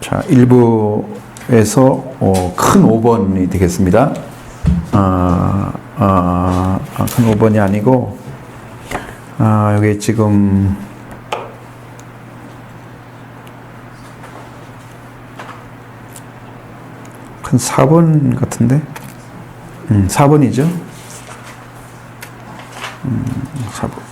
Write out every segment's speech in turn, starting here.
자, 1부에서 큰 5번이 되겠습니다. 큰 5번이 아니고, 여기 지금, 큰 4번 같은데? 4번이죠? 4번.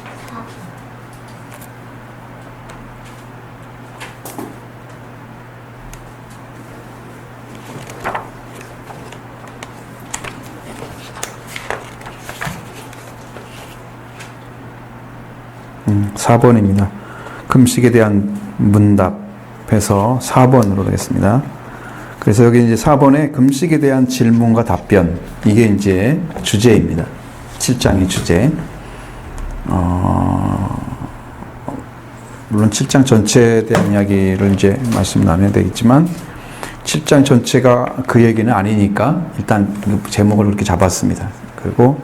4번입니다. 금식에 대한 문답에서 4번으로 하겠습니다. 그래서 여기 이제 4번에 금식에 대한 질문과 답변, 이게 이제 주제입니다. 7장의 주제. 물론 7장 전체에 대한 이야기를 이제 말씀 나눠야 되겠지만, 7장 전체가 그 얘기는 아니니까 일단 제목을 그렇게 잡았습니다. 그리고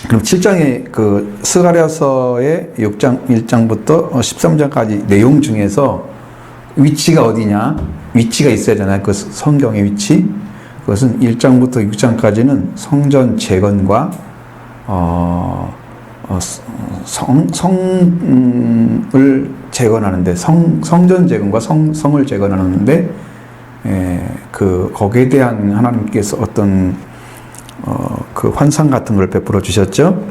그럼 7장의 그 스가랴서의 6장 1장부터 13장까지 내용 중에서 위치가 어디냐? 위치가 있어야 되잖아요. 그 성경의 위치. 그것은 1장부터 6장까지는 성전 재건과 성을 재건하는데 성전 재건과 성을 재건하는데 거기에 대한 하나님께서 어떤 그 환상 같은 걸 베풀어 주셨죠.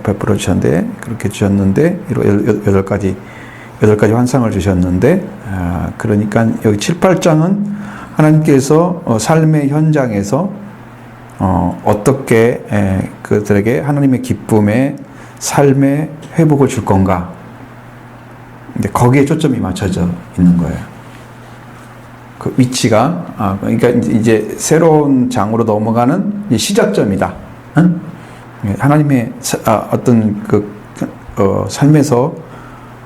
베풀어 주셨는데, 그렇게 주셨는데, 8가지 환상을 주셨는데, 그러니까 여기 7, 8장은 하나님께서 삶의 현장에서 어떻게 그들에게 하나님의 기쁨의 삶의 회복을 줄 건가. 근데 거기에 초점이 맞춰져 있는 거예요. 그 위치가, 그러니까 이제 새로운 장으로 넘어가는 시작점이다. 응? 하나님의 어떤 삶에서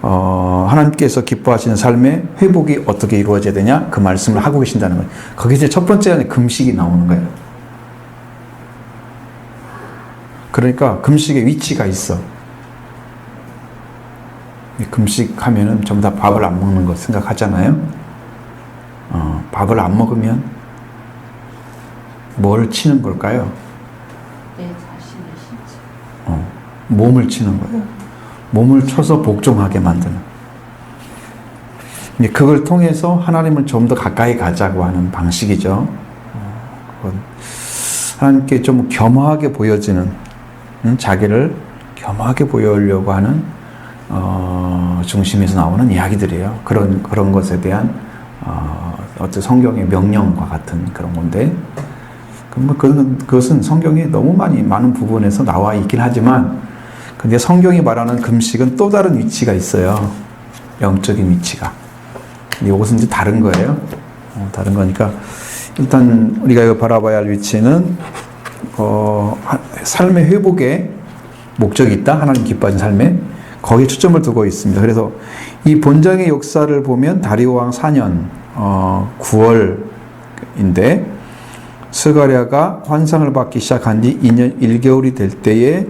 하나님께서 기뻐하시는 삶의 회복이 어떻게 이루어져야 되냐, 그 말씀을 하고 계신다는 거예요. 거기에 이제 첫 번째 금식이 나오는 거예요. 그러니까 금식의 위치가 있어. 금식하면은 전부 다 밥을 안 먹는 거 생각하잖아요. 밥을 안 먹으면 뭘 치는 걸까요? 내 자신의 신체. 몸을 치는 거예요. 몸을 쳐서 복종하게 만드는. 그걸 통해서 하나님을 좀 더 가까이 가자고 하는 방식이죠. 하나님께 좀 겸허하게 보여지는, 자기를 겸허하게 보여주려고 하는 중심에서 나오는 이야기들이에요. 그런 것에 대한 어떤 성경의 명령과 같은 그런 건데, 그것은 성경에 너무 많은 부분에서 나와 있긴 하지만, 근데 성경이 말하는 금식은 또 다른 위치가 있어요. 영적인 위치가. 근데 이것은 이제 다른 거예요. 다른 거니까, 일단 우리가 이거 바라봐야 할 위치는, 삶의 회복에 목적이 있다. 하나님 기뻐하는 삶에. 거기에 초점을 두고 있습니다. 그래서 이 본장의 역사를 보면 다리오 왕 4년 9월인데, 스가랴가 환상을 받기 시작한 지 2년 1개월이 될 때에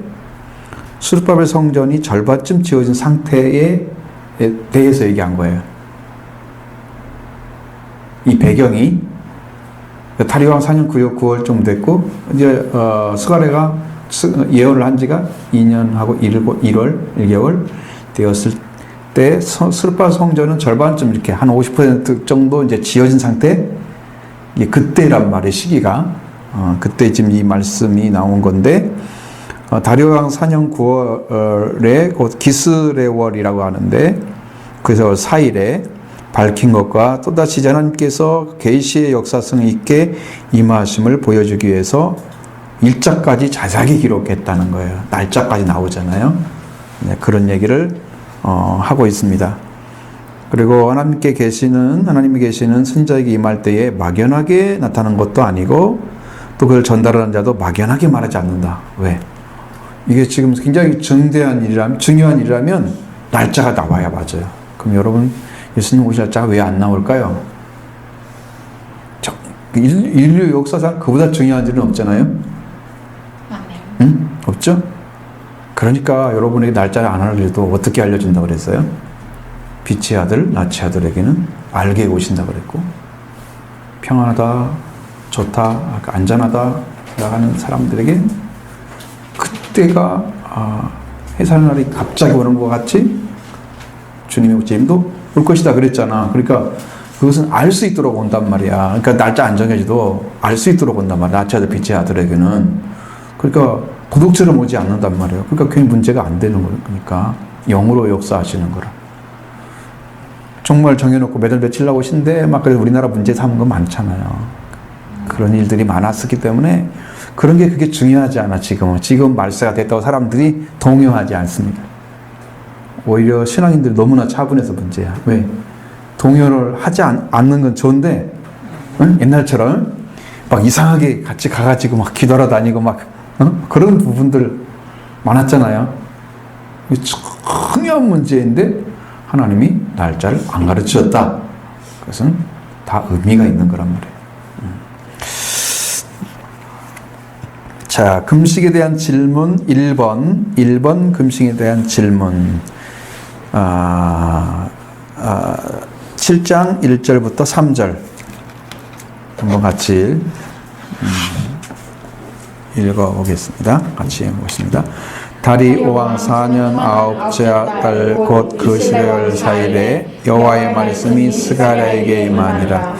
수르바벨 성전이 절반쯤 지어진 상태에 대해서 얘기한 거예요. 이 배경이 다리오 왕 4년 9월쯤 됐고, 이제 스가랴가 예언을 한 지가 2년하고 1개월 되었을 때 스르바 성전은 절반쯤 이렇게 한 50% 정도 이제 지어진 상태. 그때란 말의 시기가 그때 지금 이 말씀이 나온 건데, 다리오 왕 4년 9월에 곧 기스레월이라고 하는데, 그래서 4일에 밝힌 것과 또다시 하나님께서 계시의 역사성 있게 임하심을 보여주기 위해서 일자까지 자세하게 기록했다는 거예요. 날짜까지 나오잖아요. 그런 얘기를 하고 있습니다. 그리고 하나님이 계시는 선지자에게 임할 때에 막연하게 나타난 것도 아니고, 또 그걸 전달하는 자도 막연하게 말하지 않는다. 왜? 이게 지금 굉장히 중요한 일이라면 날짜가 나와야 맞아요. 그럼 여러분, 예수님 오실 날짜가 왜 안 나올까요? 인류 역사상 그보다 중요한 일은 없잖아요. 응? 없죠? 그러니까 여러분에게 날짜를 안 알려도 어떻게 알려준다고 그랬어요? 빛의 아들, 낯의 아들에게는 알게 오신다 그랬고, 평안하다, 좋다, 안전하다 하는 사람들에게 그때가 해산의 날이 갑자기 오는 것 같이 주님의 재림도 올 것이다 그랬잖아. 그러니까 그것은 알 수 있도록 온단 말이야. 그러니까 날짜 안 정해져도 알 수 있도록 온단 말이야. 낯의 아들, 빛의 아들에게는. 그러니까 구독처럼 오지 않는단 말이에요. 그러니까 그게 문제가 안 되는 거니까 영으로 역사하시는 거라. 정말 정해놓고 매달 며칠 나고 오신데 막 그래서 우리나라 문제 삼은 거 많잖아요. 그런 일들이 많았었기 때문에 그런 게 그게 중요하지 않아. 지금 말세가 됐다고 사람들이 동요하지 않습니다. 오히려 신앙인들이 너무나 차분해서 문제야. 왜? 동요를 하지 않는 건 좋은데, 응? 옛날처럼 막 이상하게 같이 가가지고 막 기도하러 다니고 막 그런 부분들 많았잖아요. 중요한 문제인데 하나님이 날짜를 안 가르치셨다. 그것은 다 의미가 있는 거란 말이에요. 자, 금식에 대한 질문 1번 금식에 대한 질문. 7장 1절부터 3절 한번 같이 읽어보겠습니다. 같이 읽어보겠습니다. 다리 오왕 4년 9째 달 곧 그 12월 4일에 여호와의 말씀이 스가랴에게 임하니라.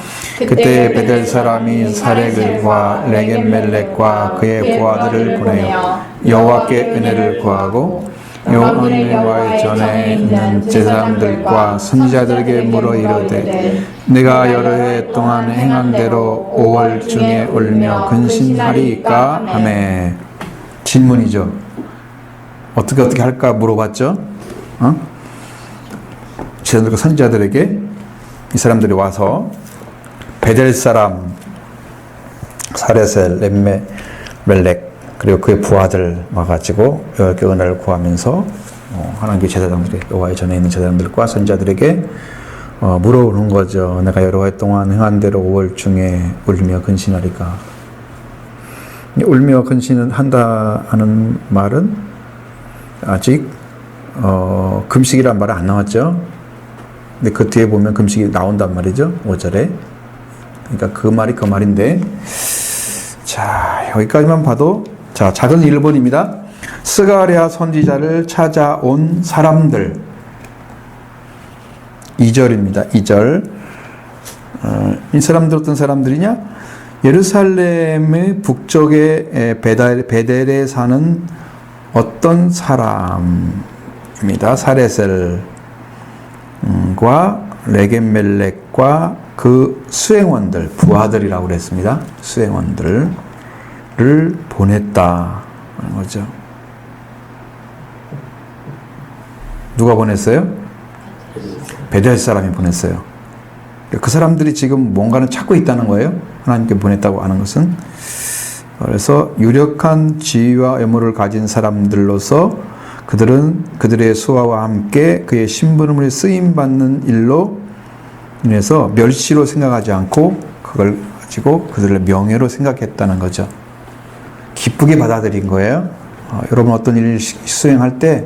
그때 베델 사람이 사렉과 레겜멜렉과 그의 부하들을 보내어 여호와께 은혜를 구하고 여호와의 전에 있는 제사장들과 선지자들에게 물어 이르되 내가 여러 해 동안 행한 대로 5월 중에 울며 근신하리이까 하매. 질문이죠. 어떻게 할까 물어봤죠. 제사장들과 선지자들에게 이 사람들이 와서 베델 사람 사레셀, 렘멜렉 그리고 그의 부하들 와가지고 여호와께 은혜를 구하면서 하나님께 제사장들이 여호와의 전에 있는 제사장들과 선지자들에게 물어오는 거죠. 내가 여러 해 동안 행한 대로 5월 중에 울며 근신하리까. 울며 근신을 한다 하는 말은 아직 금식이란 말은 안 나왔죠. 근데 그 뒤에 보면 금식이 나온단 말이죠. 5절에. 그러니까 그 말이 그 말인데, 자, 여기까지만 봐도, 자, 작은 1번입니다. 스가랴 선지자를 찾아온 사람들. 2절입니다. 2절. 이 사람들 어떤 사람들이냐? 예루살렘의 북쪽에 베델에 사는 어떤 사람입니다. 사레셀과 레겜멜렉과 그 수행원들, 부하들이라고 그랬습니다. 수행원들을 보냈다 하는 거죠. 누가 보냈어요? 베델 사람이 보냈어요. 그 사람들이 지금 뭔가를 찾고 있다는 거예요. 하나님께 보냈다고 하는 것은. 그래서 유력한 지위와 외모를 가진 사람들로서 그들은 그들의 수하와 함께 그의 신부름을 쓰임받는 일로 인해서 멸시로 생각하지 않고 그걸 가지고 그들의 명예로 생각했다는 거죠. 기쁘게 받아들인 거예요. 여러분 어떤 일을 수행할 때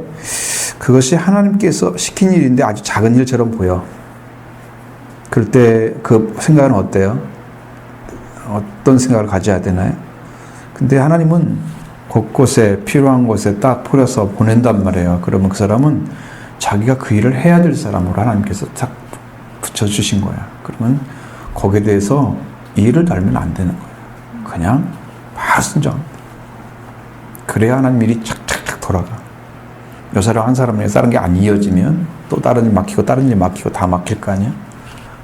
그것이 하나님께서 시킨 일인데 아주 작은 일처럼 보여. 그럴 때 그 생각은 어때요? 어떤 생각을 가져야 되나요? 근데 하나님은 곳곳에 필요한 곳에 딱 뿌려서 보낸단 말이에요. 그러면 그 사람은 자기가 그 일을 해야 될 사람으로 하나님께서 딱 붙여주신 거야. 그러면 거기에 대해서 이의를 달면 안 되는 거예요. 그냥 바로 순종. 그래야 하나님 일이 착착착 돌아가. 요 사람 한 사람에 다른 게 안 이어지면 또 다른 일 막히고 다른 일 막히고 다 막힐 거 아니야?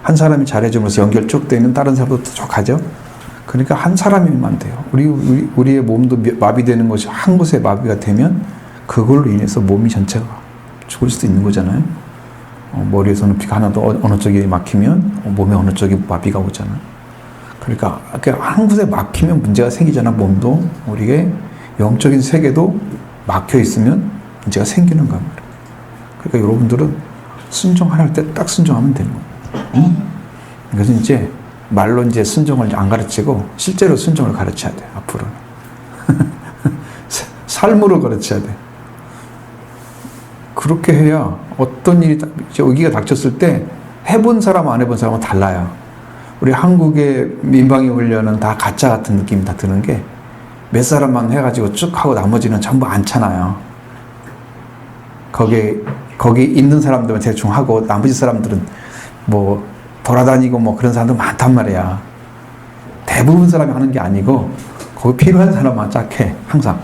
한 사람이 잘해주면서 연결 쭉 되면 다른 사람도 쭉 가죠? 그러니까 한 사람이면 돼요. 우리의 몸도 마비되는 것이 한 곳에 마비가 되면 그걸로 인해서 몸이 전체가 죽을 수도 있는 거잖아요. 머리에서는 피가 하나도 어느 쪽이 막히면 몸에 어느 쪽이 마비가 오잖아요. 그러니까 한 곳에 막히면 문제가 생기잖아. 몸도 우리의 영적인 세계도 막혀 있으면 문제가 생기는 거야. 그러니까 여러분들은 순종할 때 딱 순종하면 되는 거예요. 그래서 이제 말로 이제 순종을 안 가르치고 실제로 순종을 가르쳐야 돼. 앞으로는 삶으로 가르쳐야 돼. 그렇게 해야 어떤 일이 위기가 닥쳤을 때 해본 사람 안 해본 사람은 달라요. 우리 한국의 민방위 훈련은 다 가짜 같은 느낌이 다 드는 게 몇 사람만 해가지고 쭉 하고 나머지는 전부 않잖아요. 거기 있는 사람들은 대충 하고 나머지 사람들은 뭐 돌아다니고 뭐 그런 사람들 많단 말이야. 대부분 사람이 하는 게 아니고 거기 필요한 사람만 쫙 해, 항상.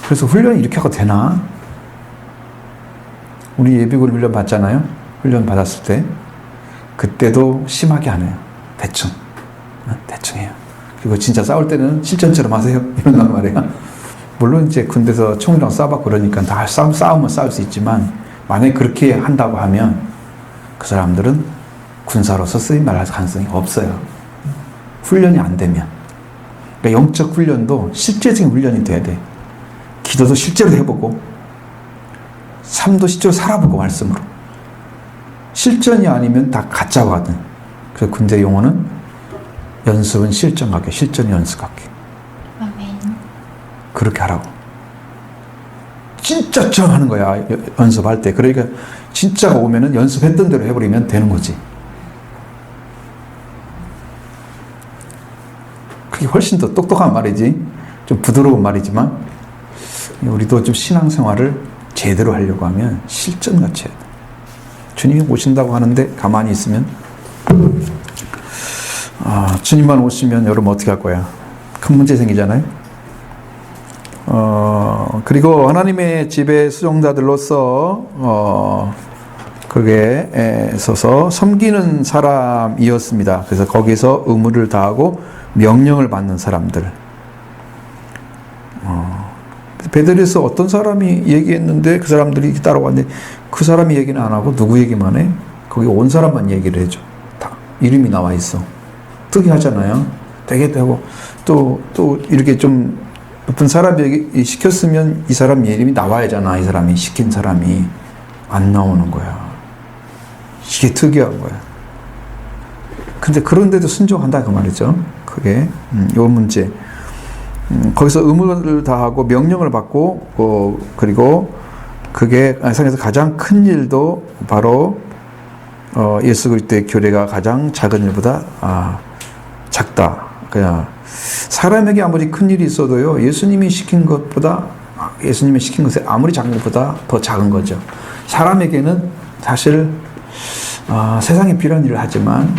그래서 훈련이 이렇게 하고 되나? 우리 예비군 훈련 받잖아요. 훈련 받았을 때 그때도 심하게 안 해요. 대충 해요. 그리고 진짜 싸울 때는 실전처럼 하세요. 이런단 말이야. 물론 이제 군대에서 총이랑 쏴봤고 그러니까 다 싸우면 싸울 수 있지만 만약에 그렇게 한다고 하면 그 사람들은 군사로서 쓰임말 할 가능성이 없어요. 훈련이 안 되면. 그러니까 영적 훈련도 실제적인 훈련이 돼야 돼. 기도도 실제로 해보고 삶도 실제로 살아보고 말씀으로. 실전이 아니면 다 가짜거든. 그래서 군대 용어는 연습은 실전 같게, 실전이 연습 같게. 아멘. 그렇게 하라고. 진짜처럼 하는 거야, 연습할 때. 그러니까 진짜가 오면은 연습했던 대로 해버리면 되는 거지. 그게 훨씬 더 똑똑한 말이지. 좀 부드러운 말이지만 우리도 좀 신앙생활을 제대로 하려고 하면 실전같이 해야 돼. 주님이 오신다고 하는데 가만히 있으면 주님만 오시면 여러분 어떻게 할 거야? 큰 문제 생기잖아요. 그리고 하나님의 집의 수종자들로서 거기에 서서 섬기는 사람이었습니다. 그래서 거기서 의무를 다하고 명령을 받는 사람들. 베델에서 어떤 사람이 얘기했는데 그 사람들이 따라왔는데 그 사람이 얘기는 안 하고 누구 얘기만 해? 거기 온 사람만 얘기를 해줘. 다 이름이 나와 있어. 특이하잖아요. 되게 되고 또 이렇게 좀 어떤 사람이 시켰으면 이 사람 이름이 나와야잖아. 이 사람이 시킨 사람이 안 나오는 거야. 이게 특이한 거야. 근데 그런데도 순종한다 그 말이죠. 그게 요 문제. 거기서 의무를 다하고 명령을 받고 그리고 그게 세상에서 가장 큰 일도 바로 예수 그리스도의 교례가 가장 작은 일보다 작다. 그냥 사람에게 아무리 큰 일이 있어도요, 예수님이 시킨 것보다 예수님이 시킨 것에 아무리 작은 것보다 더 작은 거죠. 사람에게는 사실 세상에 필요한 일을 하지만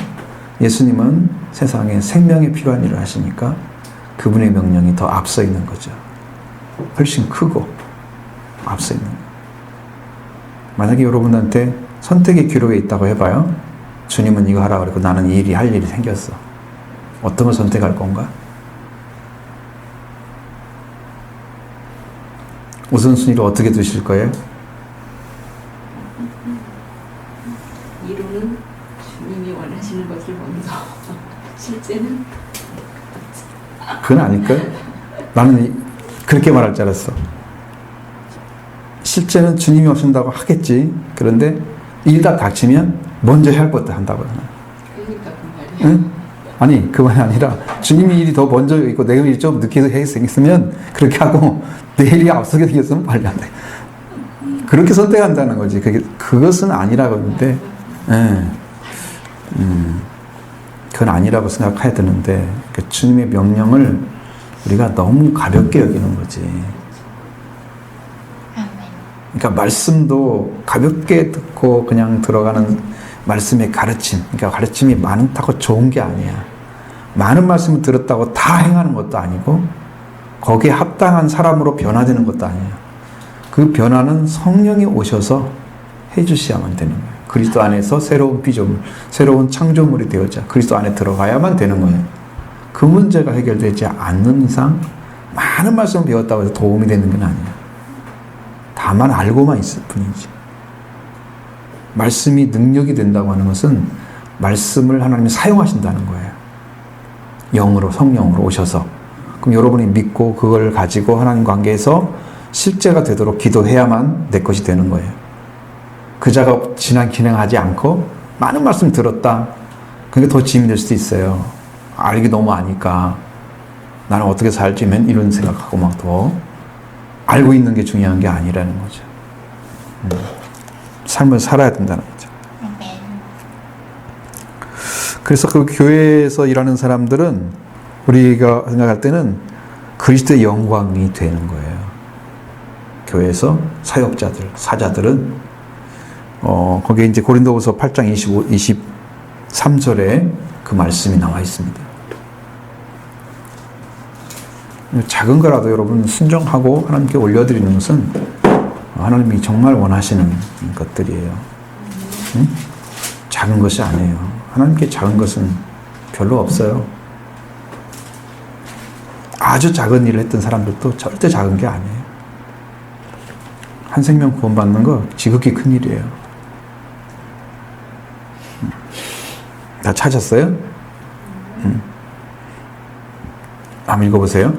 예수님은 세상에 생명에 필요한 일을 하시니까 그분의 명령이 더 앞서 있는 거죠. 훨씬 크고 앞서 있는 거예요. 만약에 여러분한테 선택의 기로에 있다고 해봐요. 주님은 이거 하라 그러고 나는 이 일이 할 일이 생겼어. 어떤 걸 선택할 건가? 우선순위를 어떻게 두실 거예요? 이루는 주님이 원하시는 것을 먼저. 실제는 그건 아닐걸? 나는 그렇게 말할 줄 알았어. 실제는 주님이 오신다고 하겠지. 그런데 일이 다 닥치면 먼저 해야 할 것도 한다고. 그러니까 그 말이야. 응? 아니, 그 말이 아니라 주님이 일이 더 먼저 있고 내가 일이 좀 늦게 생겼으면 그렇게 하고 내 일이 앞서게 생겼으면 빨리 안 돼. 그렇게 선택한다는 거지. 그것은 아니라고 하는데, 그건 아니라고 생각해야 되는데, 주님의 명령을 우리가 너무 가볍게 여기는 거지. 그러니까 말씀도 가볍게 듣고 그냥 들어가는 말씀의 가르침. 그러니까 가르침이 많다고 좋은 게 아니야. 많은 말씀을 들었다고 다 행하는 것도 아니고 거기에 합당한 사람으로 변화되는 것도 아니야. 그 변화는 성령이 오셔서 해주셔야만 되는 거예요. 그리스도 안에서 새로운 피조물, 새로운 창조물이 되어져 그리스도 안에 들어가야만 되는 거예요. 그 문제가 해결되지 않는 이상 많은 말씀을 배웠다고 해서 도움이 되는 건 아니야. 다만 알고만 있을 뿐이지. 말씀이 능력이 된다고 하는 것은 말씀을 하나님이 사용하신다는 거예요. 영으로, 성령으로 오셔서. 그럼 여러분이 믿고 그걸 가지고 하나님 관계에서 실제가 되도록 기도해야만 내 것이 되는 거예요. 그 작업 진행하지 않고 많은 말씀 들었다. 그게 더 짐이 될 수도 있어요. 알기 너무 아니까 나는 어떻게 살지 이런 생각하고 막 더 알고 있는 게 중요한 게 아니라는 거죠. 삶을 살아야 된다는 거죠. 아멘. 그래서 그 교회에서 일하는 사람들은 우리가 생각할 때는 그리스도의 영광이 되는 거예요. 교회에서 사역자들, 사자들은 거기에 이제 고린도후서 8장 23절에 그 말씀이 나와 있습니다. 작은 거라도 여러분 순종하고 하나님께 올려드리는 것은 하나님이 정말 원하시는 것들이에요. 응? 작은 것이 아니에요. 하나님께 작은 것은 별로 없어요. 아주 작은 일을 했던 사람들도 절대 작은 게 아니에요. 한 생명 구원받는 거 지극히 큰 일이에요. 다 찾았어요? 한번 읽어보세요.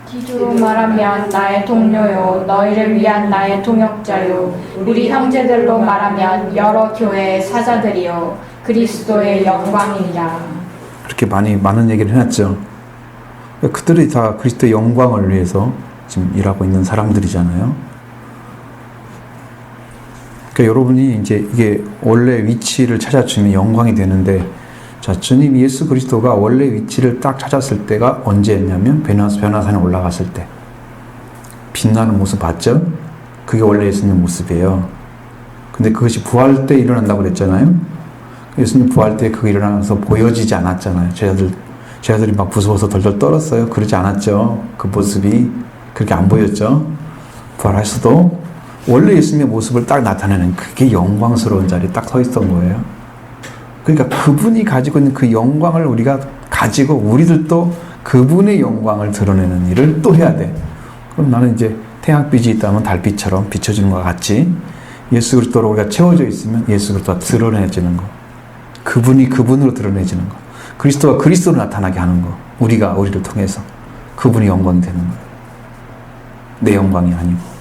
기주로 말하면 나의 동료요 너희를 위한 나의 동역자요 우리 형제들로 말하면 여러 교회의 사자들이요 그리스도의 영광이니라. 그렇게 많은 얘기를 해놨죠. 그들이 다 그리스도의 영광을 위해서 지금 일하고 있는 사람들이잖아요. 그러니까 여러분이 이제 이게 원래 위치를 찾아주면 영광이 되는데, 자, 주님 예수 그리스도가 원래 위치를 딱 찾았을 때가 언제였냐면 변화산에 올라갔을 때 빛나는 모습 봤죠? 그게 원래 예수님 모습이에요. 근데 그것이 부활 때 일어난다고 그랬잖아요. 예수님 부활 때 그거 일어나서 보여지지 않았잖아요. 제자들이 막 무서워서 덜덜 떨었어요. 그러지 않았죠. 그 모습이 그렇게 안 보였죠. 부활하셔도 원래 예수님의 모습을 딱 나타내는 그게 영광스러운 자리에 딱 서 있던 거예요. 그러니까 그분이 가지고 있는 그 영광을 우리가 가지고 우리들도 그분의 영광을 드러내는 일을 또 해야 돼. 그럼 나는 이제 태양빛이 있다면 달빛처럼 비춰지는 것과 같이 예수 그리스도로 우리가 채워져 있으면 예수 그리스도가 드러내지는 거. 그분이 그분으로 드러내지는 거. 그리스도가 그리스도로 나타나게 하는 거. 우리가 우리를 통해서 그분이 영광이 되는 거예요. 내 영광이 아니고.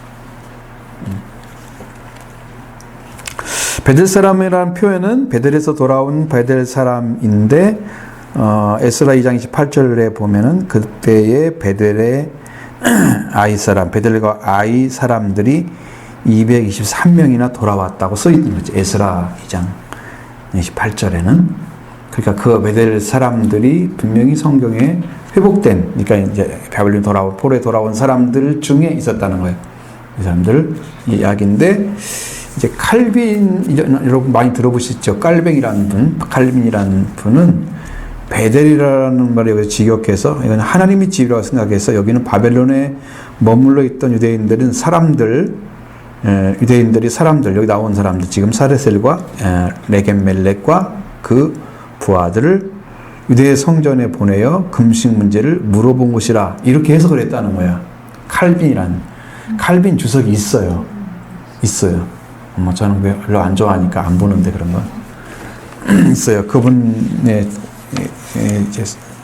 베델 사람이라는 표현은 베델에서 돌아온 베델 사람인데 에스라 2장 28절에 보면은 그때의 베델의 아이 사람, 베델과 아이 사람들이 223명이나 돌아왔다고 써 있는 거죠. 에스라 2장 28절에는. 그러니까 그 베델 사람들이 분명히 성경에 회복된, 그러니까 이제 바벨론 돌아온, 폴에 돌아온 사람들 중에 있었다는 거예요. 이 사람들 이야기인데, 이제 칼빈, 여러분 많이 들어보셨죠? 칼빈이라는 분은 베델이라는 말에 여기서 직역해서 이건 하나님의 집이라고 생각해서 여기는 바벨론에 머물러 있던 유대인들은 사람들, 유대인들이 사람들, 여기 나온 사람들, 지금 사레셀과 레겜멜렉과 그 부하들을 유대 성전에 보내어 금식 문제를 물어본 곳이라 이렇게 해석을 했다는 거야. 칼빈 주석이 있어요. 저는 별로 안 좋아하니까 안 보는데 그런 건 있어요. 그분의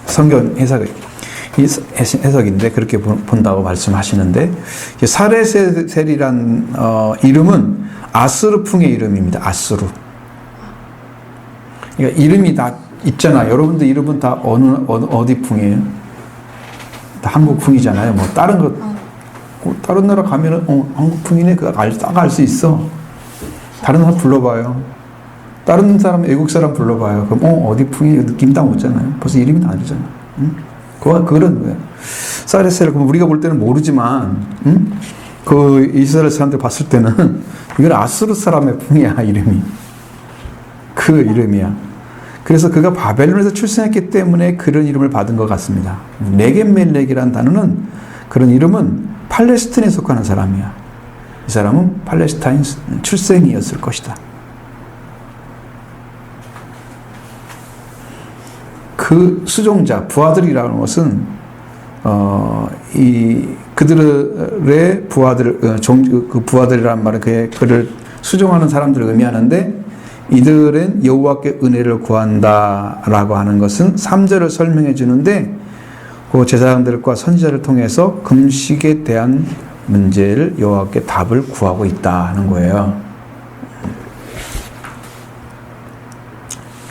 성경 해석인데 그렇게 본다고 말씀하시는데, 사레셀이란 이름은 아수르풍의 이름입니다. 아수르. 그러니까 이름이 다 있잖아. 여러분들 이름은 다 어디 풍이에요? 다 한국 풍이잖아요. 뭐 다른 나라 가면은 한국 풍이네. 그거 딱 알 수 있어. 다른 사람 불러봐요. 다른 사람, 외국 사람 불러봐요. 그럼 어디 풍이 느낌 딱 오잖아요. 벌써 이름이 나뉘잖아. 응? 그런 거야. 사레셀, 그럼 우리가 볼 때는 모르지만, 응? 그 이스라엘 사람들 봤을 때는 이건 아수르 사람의 풍이야, 이름이. 그 이름이야. 그래서 그가 바벨론에서 출생했기 때문에 그런 이름을 받은 것 같습니다. 레겜멜렉이라는 단어는, 그런 이름은 팔레스틴에 속하는 사람이야. 이 사람은 팔레스타인 출생이었을 것이다. 그 수종자, 부하들이라는 것은 그들의 부하들, 그 부하들이라는 말은 그를 수종하는 사람들을 의미하는데, 이들은 여호와께 은혜를 구한다라고 하는 것은 3절을 설명해 주는데, 그 제사장들과 선지자를 통해서 금식에 대한 문제를 여호와께 답을 구하고 있다는 거예요.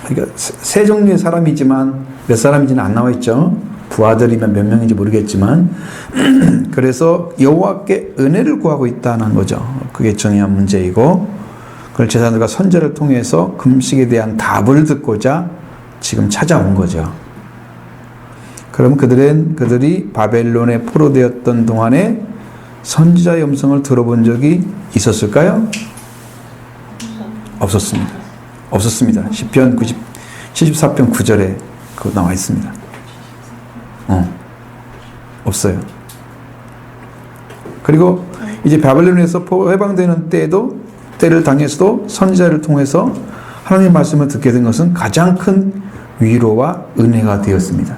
그러니까 세 종류의 사람이지만 몇 사람인지는 안 나와 있죠. 부하들이면 몇 명인지 모르겠지만 그래서 여호와께 은혜를 구하고 있다는 거죠. 그게 중요한 문제이고, 그걸 제사장들과 선지자를 통해서 금식에 대한 답을 듣고자 지금 찾아온 거죠. 그럼 그들이 바벨론에 포로되었던 동안에 선지자의 음성을 들어본 적이 있었을까요? 없었습니다. 시편 74편 9절에 그거 나와 있습니다. 없어요. 그리고 이제 바벨론에서 해방되는 때를 당해서도 선지자를 통해서 하나님의 말씀을 듣게 된 것은 가장 큰 위로와 은혜가 되었습니다.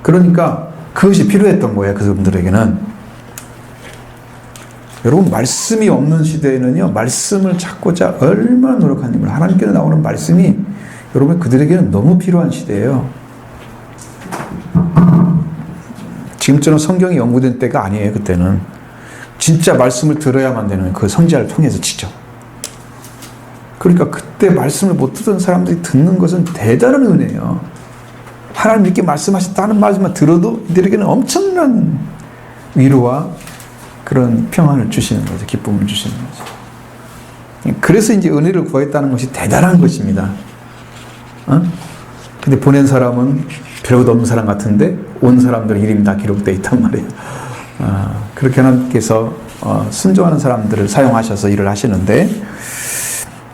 그러니까 그것이 필요했던 거예요. 그분들에게는. 여러분, 말씀이 없는 시대에는요, 말씀을 찾고자 얼마나 노력하는지, 하나님께서 나오는 말씀이 여러분 그들에게는 너무 필요한 시대예요. 지금처럼 성경이 연구된 때가 아니에요. 그때는 진짜 말씀을 들어야만 되는 그 선지자를 통해서 직접. 그러니까 그때 말씀을 못 듣던 사람들이 듣는 것은 대단한 은혜예요. 하나님 이렇게 말씀하셨다는 말씀만 들어도 이들에게는 엄청난 위로와 그런 평안을 주시는 거죠. 기쁨을 주시는 거죠. 그래서 이제 은혜를 구했다는 것이 대단한 것입니다. 근데 보낸 사람은 별것도 없는 사람 같은데 온 사람들 이름이 다 기록되어 있단 말이에요. 그렇게 하나님께서 순종하는 사람들을 사용하셔서 일을 하시는데,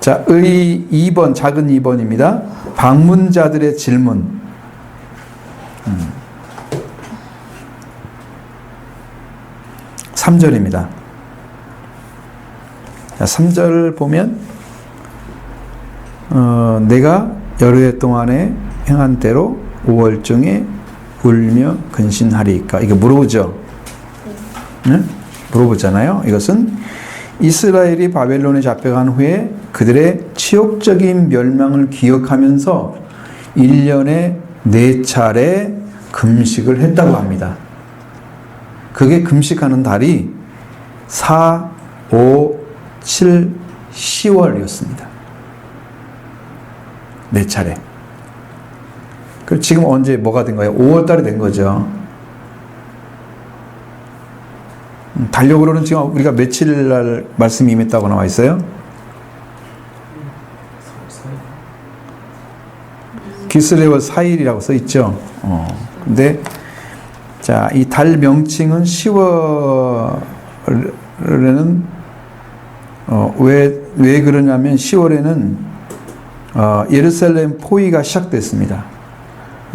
자, 2번, 작은 2번입니다. 방문자들의 질문. 3절입니다. 자, 3절 보면 내가 여러 해 동안에 행한 대로 5월 중에 울며 근신하리까. 이게 물어보죠. 네? 물어보잖아요. 이것은 이스라엘이 바벨론에 잡혀간 후에 그들의 치욕적인 멸망을 기억하면서 1년에 4차례 금식을 했다고 합니다. 그게 금식하는 달이 4, 5, 7, 10월이었습니다. 4차례. 그럼 지금 언제 뭐가 된 거예요? 5월 달이 된 거죠. 달력으로는 지금 우리가 며칠 날 말씀이 임했다고 나와 있어요? 기슬레월 4일이라고 써 있죠. 근데 자, 이 달 명칭은 10월에는 왜 그러냐면 10월에는 예루살렘 포위가 시작됐습니다.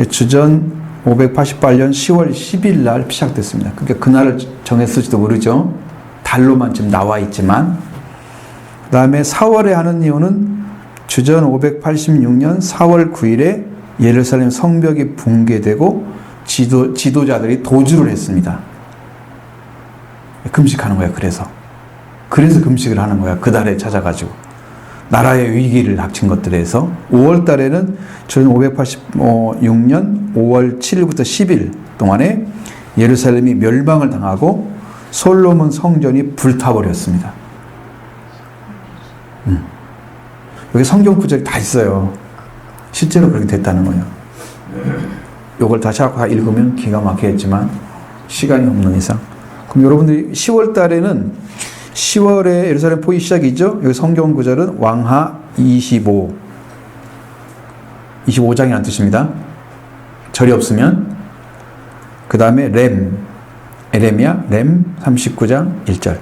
주전 588년 10월 10일 날 시작됐습니다. 그러니까 그날을 정했을지도 모르죠. 달로만 지금 나와 있지만. 그 다음에 4월에 하는 이유는 주전 586년 4월 9일에 예루살렘 성벽이 붕괴되고 지도자들이 도주를 했습니다. 금식하는 거야. 그래서 금식을 하는 거야. 그 달에 찾아가지고 나라의 위기를 닥친 것들에서 5월 달에는 주전 586년 5월 7일부터 10일 동안에 예루살렘이 멸망을 당하고 솔로몬 성전이 불타버렸습니다. 여기 성경 구절이 다 있어요. 실제로 그렇게 됐다는 거예요. 이걸 다시 다 읽으면 기가 막히겠지만 시간이 없는 이상. 그럼 여러분들이 10월 달에는 10월에 예루살렘 포위 시작이죠. 여기 성경 구절은 왕하 25장이라는 뜻입니다. 절이 없으면. 그 다음에 에레미야 39장 1절.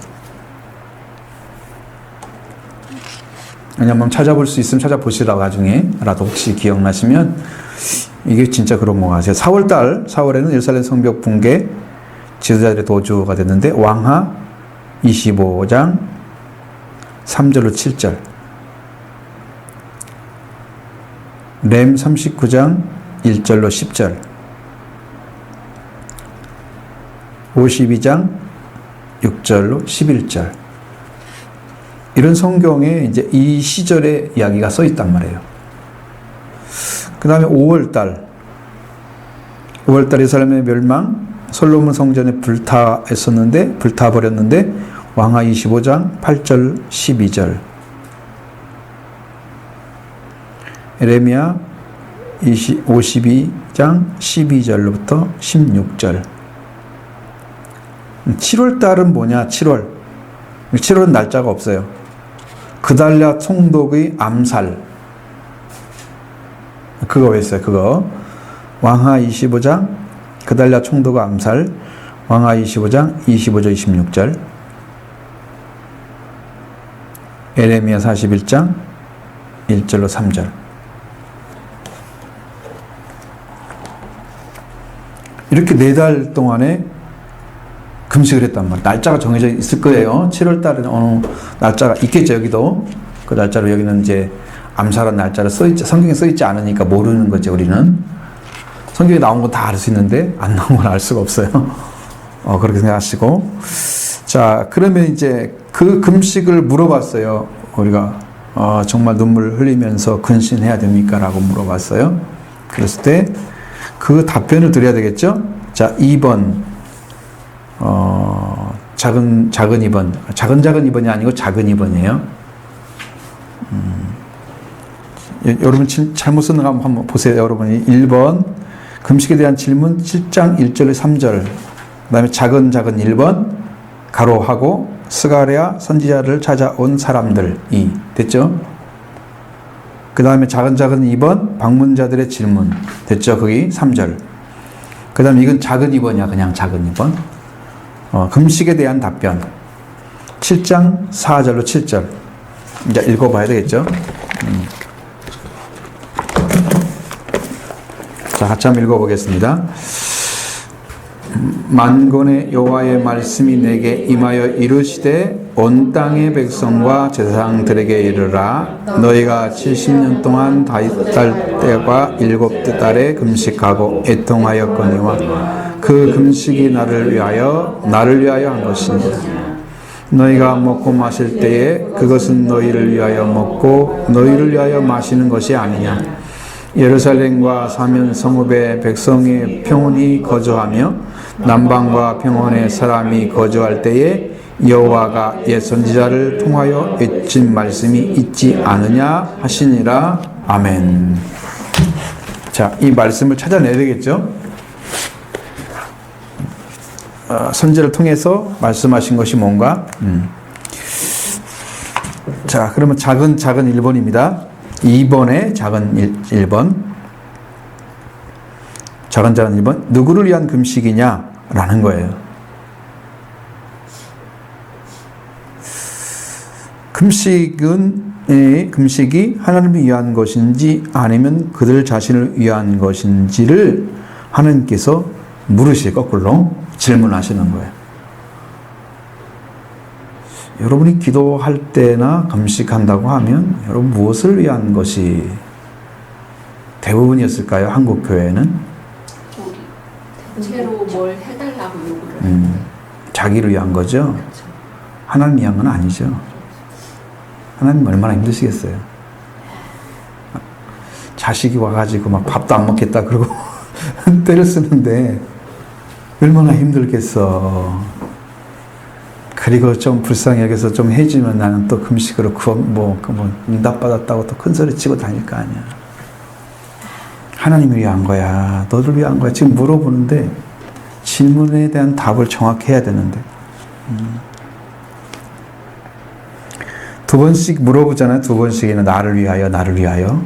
왜냐면 찾아볼 수 있으면 찾아보시라고 나중에라도 혹시 기억나시면 이게 진짜 그런 거 같아요. 4월에는 예루살렘 성벽 붕괴, 지도자들의 도주가 됐는데 왕하 25장 3절로 7절, 렘 39장 1절로 10절, 52장 6절로 11절. 이런 성경에 이제 이 시절의 이야기가 써 있단 말이에요. 그 다음에 5월달 예루살렘의 멸망, 솔로몬 성전에 불타버렸는데 왕하 25장 8절 12절, 에레미야 52장 12절로부터 16절. 7월달은 뭐냐? 7월은 날짜가 없어요. 그달랴 총독의 암살. 그거 했어요. 그거. 왕하 25장 그달랴 총독의 암살. 왕하 25장 25절 26절. 에레미야 41장 1절로 3절. 이렇게 4달 동안에 금식을 했단 말이에요. 날짜가 정해져 있을 거예요. 7월 달에 어느 날짜가 있겠죠, 여기도. 그 날짜로 여기는 이제 암살한 날짜를 써있지, 성경에 써있지 않으니까 모르는 거죠, 우리는. 성경에 나온 건 다 알 수 있는데, 안 나온 건 알 수가 없어요. 그렇게 생각하시고. 자, 그러면 이제 그 금식을 물어봤어요. 우리가, 정말 눈물 흘리면서 근신해야 됩니까? 라고 물어봤어요. 그랬을 때, 그 답변을 드려야 되겠죠? 자, 2번. 작은 2번. 작은 2번이 아니고 작은 2번이에요. 여러분 잘못 쓴 거 한번 보세요. 여러분이 1번. 금식에 대한 질문 7장 1절 3절. 그 다음에 작은 1번. 가로하고 스가랴 선지자를 찾아온 사람들이 됐죠? 그 다음에 작은 2번 방문자들의 질문 됐죠? 거기 3절. 그 다음에 이건 작은 2번이야. 그냥 작은 2번. 금식에 대한 답변 7장 4절로 7절 이제 읽어봐야 되겠죠? 자, 같이 한번 읽어보겠습니다. 만군의 여호와의 말씀이 내게 임하여 이르시되 온 땅의 백성과 제사장들에게 이르라. 너희가 70년 동안 다윗 때와 7달에 금식하고 애통하였거니와 그 금식이 나를 위하여 한 것이니라. 너희가 먹고 마실 때에 그것은 너희를 위하여 먹고 너희를 위하여 마시는 것이 아니냐. 예루살렘과 사면 성읍에 백성이 평온히 거주하며 남방과 평원에 사람이 거주할 때에 여호와가 옛 선지자를 통하여 외친 말씀이 있지 않으냐 하시니라. 아멘. 자, 이 말씀을 찾아내야 되겠죠? 선지자를 통해서 말씀하신 것이 뭔가? 자, 그러면 작은 1번입니다. 2번에 작은 1번. 작은 1번. 누구를 위한 금식이냐? 라는 거예요. 금식이 하나님을 위한 것인지 아니면 그들 자신을 위한 것인지를 하나님께서 물으시고 거꾸로 질문하시는 거예요. 여러분이 기도할 때나 금식한다고 하면 여러분 무엇을 위한 것이 대부분이었을까요? 한국 교회는? 대체로 뭘 해달라고 요구를 하는데 자기를 위한 거죠? 그렇죠. 하나님 위한 건 아니죠. 하나님 얼마나 힘드시겠어요. 자식이 와가지고 막 밥도 안 먹겠다 그러고 때를 쓰는데 얼마나 힘들겠어. 그리고 좀 불쌍히 여기서 좀 해주면 나는 또 금식으로 응답받았다고 또 큰 소리 치고 다닐 거 아니야. 하나님을 위한 거야. 너를 위한 거야. 지금 물어보는데 질문에 대한 답을 정확히 해야 되는데. 2번씩 물어보잖아요. 2번씩이나 나를 위하여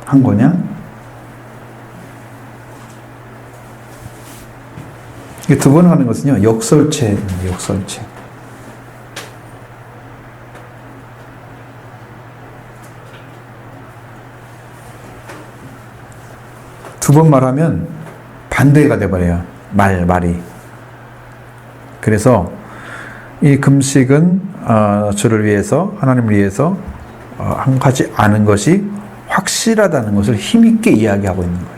한 거냐? 이게 2번 하는 것은요, 역설체. 2번 말하면 반대가 돼버려요. 말이. 그래서 이 금식은 주를 위해서, 하나님을 위해서 하지 않은 것이 확실하다는 것을 힘있게 이야기하고 있는 거예요.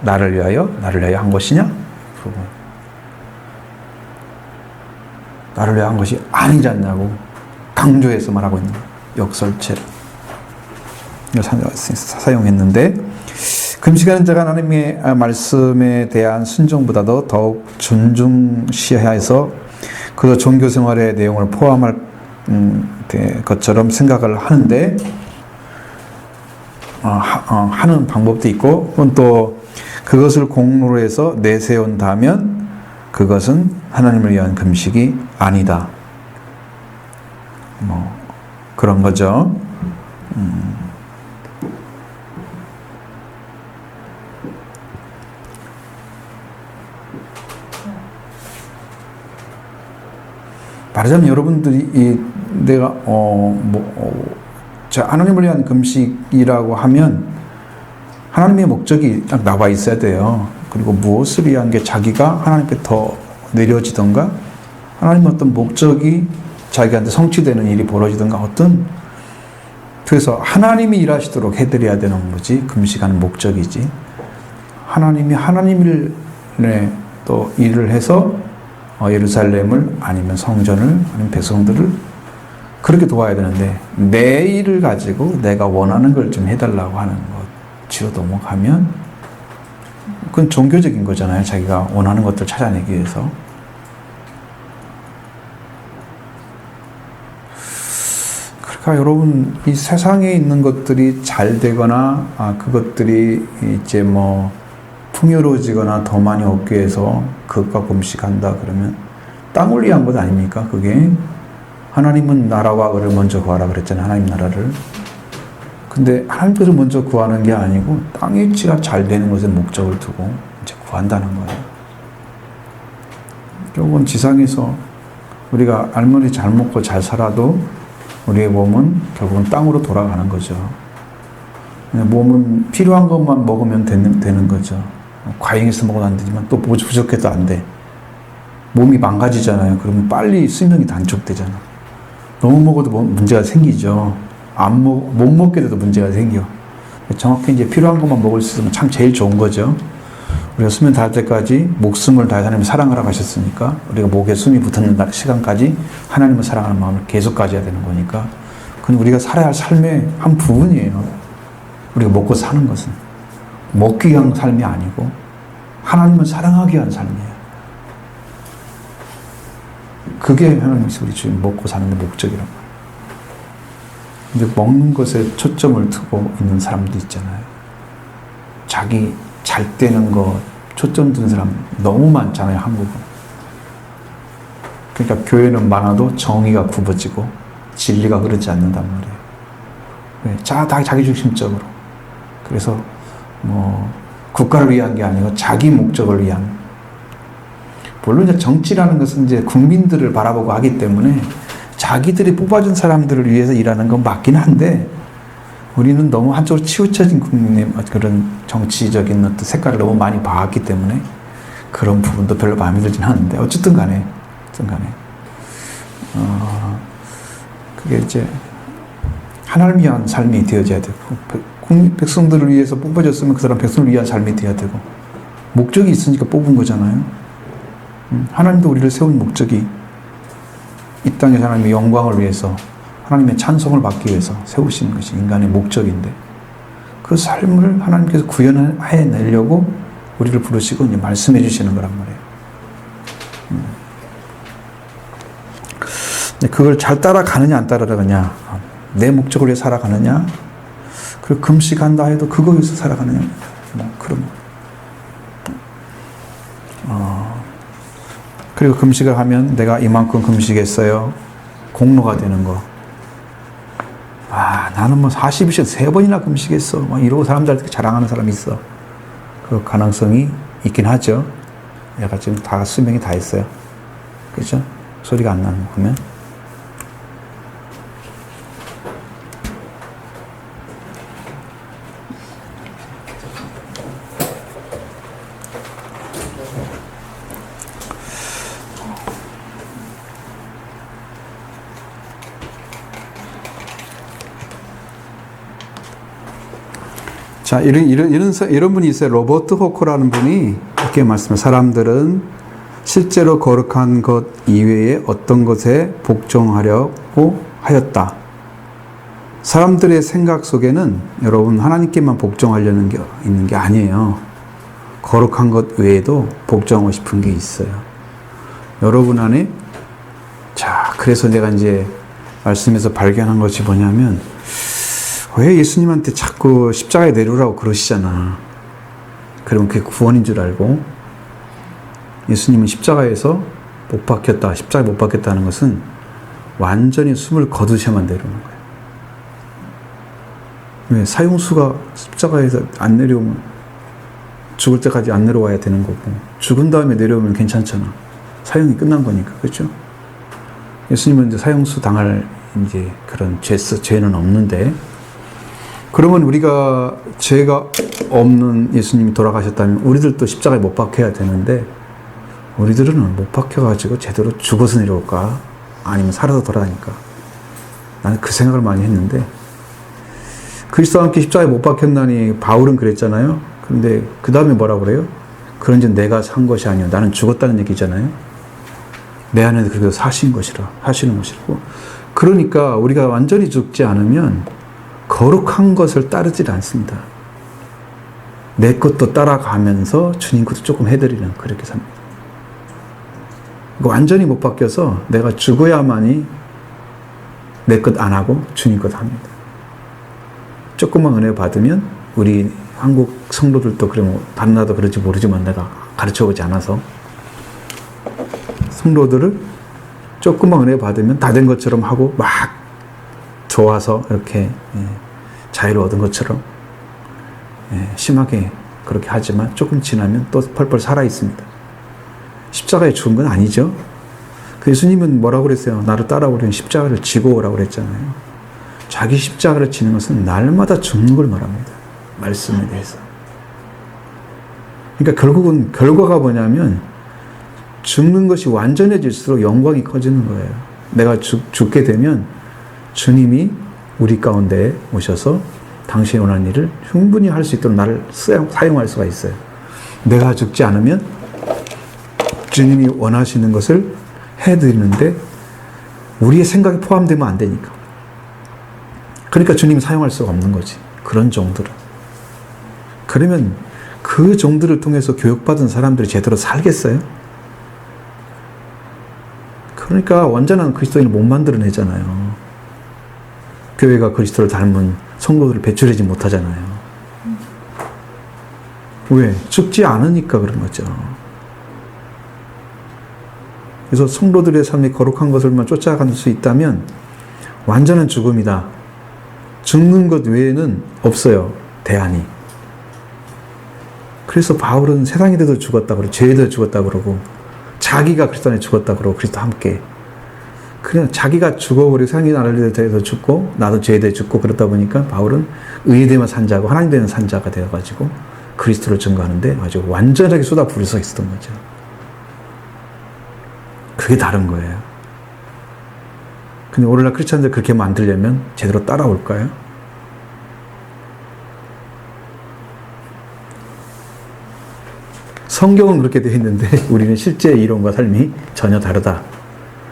나를 위하여 한 것이냐? 나를 위하여 한 것이 아니지 않냐고 강조해서 말하고 있는 거예요. 역설체를 사용했는데, 금식하는 자가 하나님의 말씀에 대한 순종보다도 더욱 존중시해서 그 종교 생활의 내용을 포함할 것처럼 생각을 하는데, 하는 방법도 있고, 또 그것을 공로로 해서 내세운다면 그것은 하나님을 위한 금식이 아니다. 뭐 그런 거죠. 말하자면 여러분들이 내가 자, 하나님을 위한 금식이라고 하면 하나님의 목적이 딱 나와 있어야 돼요. 그리고 무엇을 위한 게 자기가 하나님께 더 내려지던가 하나님의 어떤 목적이 자기한테 성취되는 일이 벌어지던가 어떤 그래서 하나님이 일하시도록 해드려야 되는 거지 금식하는 목적이지 하나님이 하나님을 또 일을 해서 예루살렘을 아니면 성전을 아니면 백성들을 그렇게 도와야 되는데 내 일을 가지고 내가 원하는 걸 좀 해달라고 하는 것으로 넘어가면 그건 종교적인 거잖아요. 자기가 원하는 것들 찾아내기 위해서. 그러니까 여러분 이 세상에 있는 것들이 잘 되거나 그것들이 이제 뭐 풍요로워지거나 더 많이 얻기 위해서 그것과 금식한다 그러면 땅을 위한 것 아닙니까? 그게 하나님은 나라와 그를 먼저 구하라 그랬잖아요. 하나님 나라를. 근데 하나님께서 먼저 구하는 게 아니고 땅의 일치가 잘 되는 것에 목적을 두고 이제 구한다는 거예요. 결국은 지상에서 우리가 아무리 잘 먹고 잘 살아도 우리의 몸은 결국은 땅으로 돌아가는 거죠. 몸은 필요한 것만 먹으면 되는 거죠. 과잉해서 먹어도 안 되지만 또 부족해도 안 돼. 몸이 망가지잖아요. 그러면 빨리 수명이 단축되잖아. 너무 먹어도 문제가 생기죠. 못 먹게 돼도 문제가 생겨. 정확히 이제 필요한 것만 먹을 수 있으면 참 제일 좋은 거죠. 우리가 수명 다할 때까지 목숨을 다해 하나님을 사랑하라고 하셨으니까 우리가 목에 숨이 붙는 시간까지 하나님을 사랑하는 마음을 계속 가져야 되는 거니까 그건 우리가 살아야 할 삶의 한 부분이에요. 우리가 먹고 사는 것은 먹기 위한 삶이 아니고 하나님을 사랑하기 위한 삶이에요. 그게 하나님께서 우리 주님 먹고 사는 목적이란 말이에요. 근데 먹는 것에 초점을 두고 있는 사람도 있잖아요. 자기 잘 되는 거 초점 두는 사람 너무 많잖아요, 한국은. 그러니까 교회는 많아도 정의가 굽어지고 진리가 흐르지 않는단 말이에요. 왜? 다 자기중심적으로. 그래서 뭐 국가를 위한 게 아니고 자기 목적을 위한. 물론 이제 정치라는 것은 이제 국민들을 바라보고 하기 때문에 자기들이 뽑아준 사람들을 위해서 일하는 건 맞긴 한데 우리는 너무 한쪽으로 치우쳐진 국민의 그런 정치적인 어떤 색깔을 너무 많이 봐왔기 때문에 그런 부분도 별로 마음에 들진 않는데 어쨌든 간에 그게 이제 하나님을 위한 삶이 되어져야 되고 백성들을 위해서 뽑아졌으면 그 사람 백성을 위한 삶이 되어야 되고 목적이 있으니까 뽑은 거잖아요. 하나님도 우리를 세운 목적이 이 땅에서 하나님의 영광을 위해서 하나님의 찬송을 받기 위해서 세우시는 것이 인간의 목적인데 그 삶을 하나님께서 구현해내려고 우리를 부르시고 이제 말씀해 주시는 거란 말이에요. 그걸 잘 따라가느냐 안 따라가느냐 내 목적을 위해 살아가느냐 그리고 금식한다 해도 그거 위해서 살아가느냐 뭐 그런 그리고 금식을 하면 내가 이만큼 금식했어요. 공로가 되는 거. 나는 뭐 40일째 3번이나 금식했어. 막 이러고 사람들한테 자랑하는 사람이 있어. 그 가능성이 있긴 하죠. 얘가 지금 다 수명이 다 있어요. 그죠? 소리가 안 나는 거 보면. 자, 이런 분이 있어요. 로버트 호코라는 분이 이렇게 말씀해요. 사람들은 실제로 거룩한 것 이외에 어떤 것에 복종하려고 하였다. 사람들의 생각 속에는 여러분 하나님께만 복종하려는 게 있는 게 아니에요. 거룩한 것 외에도 복종하고 싶은 게 있어요. 여러분 안에 그래서 내가 이제 말씀에서 발견한 것이 뭐냐면 왜 예수님한테 자꾸 십자가에 내려오라고 그러시잖아. 그러면 그게 구원인 줄 알고 예수님은 십자가에서 못 박혔다, 십자가에 못 박혔다는 것은 완전히 숨을 거두셔야만 내려오는 거예요. 왜? 사형수가 십자가에서 안 내려오면 죽을 때까지 안 내려와야 되는 거고, 죽은 다음에 내려오면 괜찮잖아. 사형이 끝난 거니까, 그렇죠? 예수님은 이제 사형수 당할 이제 그런 죄는 없는데, 그러면 우리가 죄가 없는 예수님이 돌아가셨다면 우리들도 십자가에 못 박혀야 되는데, 우리들은 못 박혀가지고 제대로 죽어서 내려올까? 아니면 살아서 돌아가니까? 나는 그 생각을 많이 했는데, 그리스도와 함께 십자가에 못 박혔나니 바울은 그랬잖아요. 근데 그 다음에 뭐라고 그래요? 그런즉 내가 산 것이 아니요 나는 죽었다는 얘기잖아요. 내 안에 그렇게 사시는 것이라고. 그러니까 우리가 완전히 죽지 않으면 거룩한 것을 따르질 않습니다. 내 것도 따라가면서 주님 것도 조금 해드리는, 그렇게 삽니다. 완전히 못 바뀌어서 내가 죽어야만이 내 것 안 하고 주님 것 합니다. 조금만 은혜 받으면, 우리 한국 성도들도 그러면 다른 나라도 그런지 모르지만 내가 가르쳐보지 않아서, 성도들을 조금만 은혜 받으면 다 된 것처럼 하고 막 좋아서 이렇게 자유를 얻은 것처럼 심하게 그렇게 하지만 조금 지나면 또 펄펄 살아 있습니다. 십자가에 죽은 건 아니죠. 그 예수님은 뭐라고 그랬어요? 나를 따라오려면 십자가를 지고 오라고 그랬잖아요. 자기 십자가를 지는 것은 날마다 죽는 걸 말합니다. 말씀에 대해서. 그러니까 결국은 결과가 뭐냐면 죽는 것이 완전해질수록 영광이 커지는 거예요. 내가 죽게 되면 주님이 우리 가운데 오셔서 당신이 원하는 일을 충분히 할 수 있도록 나를 사용할 수가 있어요. 내가 죽지 않으면 주님이 원하시는 것을 해드리는데 우리의 생각이 포함되면 안 되니까. 그러니까 주님이 사용할 수가 없는 거지. 그런 종들은. 그러면 그 종들을 통해서 교육받은 사람들이 제대로 살겠어요? 그러니까 완전한 그리스도인을 못 만들어내잖아요. 교회가 그리스도를 닮은 성도들을 배출하지 못하잖아요. 왜? 죽지 않으니까 그런 거죠. 그래서 성도들의 삶이 거룩한 것을만 쫓아갈 수 있다면 완전한 죽음이다. 죽는 것 외에는 없어요. 대안이. 그래서 바울은 세상에 대해서 죽었다 그러고 죄에 대해서 죽었다 그러고 자기가 그리스도 안에 죽었다 그러고 그리스도 함께. 그냥 자기가 죽어버리고 세상의 나라에 대해서 죽고 나도 죄에 대해 죽고 그렇다 보니까 바울은 의에 대해만 산 자고 하나님 대해만 산 자가 되어가지고 그리스도를 증거하는데 아주 완전하게 쏟아부을 수 있었던 거죠. 그게 다른 거예요. 근데 오늘날 크리스찬들 그렇게 만들려면 제대로 따라올까요? 성경은 그렇게 되어 있는데 우리는 실제 이론과 삶이 전혀 다르다.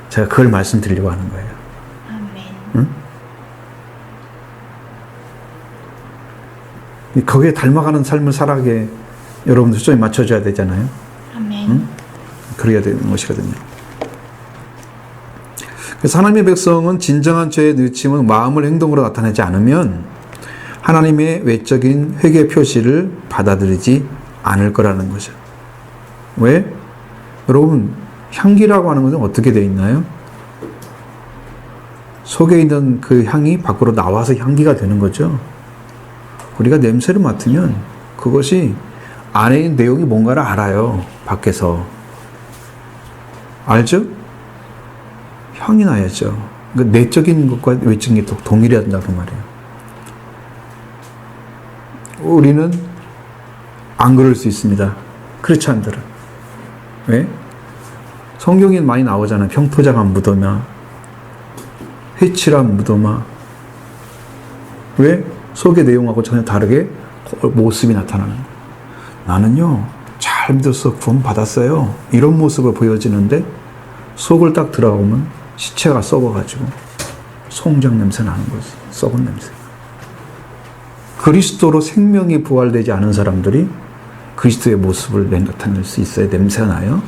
제가 그걸 말씀드리려고 하는 거예요. 아멘. 응? 거기에 닮아가는 삶을 살아가게 여러분들 초점이 맞춰줘야 되잖아요. 아멘. 응? 그래야 되는 것이거든요. 그래서 하나님의 백성은 진정한 죄의 뉘우침은 마음을 행동으로 나타내지 않으면 하나님의 외적인 회개 표시를 받아들이지 않을 거라는 거죠. 왜? 여러분, 향기라고 하는 것은 어떻게 되어 있나요? 속에 있는 그 향이 밖으로 나와서 향기가 되는 거죠. 우리가 냄새를 맡으면 그것이 안에 있는 내용이 뭔가를 알아요. 밖에서. 알죠? 향이 나야죠. 그러니까 내적인 것과 외적인 게 동일해야 된다고 말이에요. 우리는 안 그럴 수 있습니다. 크리스찬들은. 왜? 성경에 많이 나오잖아요. 평토장한 무덤아, 회칠한 무덤아. 왜? 속의 내용하고 전혀 다르게 모습이 나타나는 거예요. 나는요, 잘 믿어서 구원 받았어요. 이런 모습을 보여지는데 속을 딱 들어가보면 시체가 썩어가지고 송장 냄새 나는 거지. 썩은 냄새. 그리스도로 생명이 부활되지 않은 사람들이 그리스도의 모습을 나타낼 수 있어야 냄새가 나요.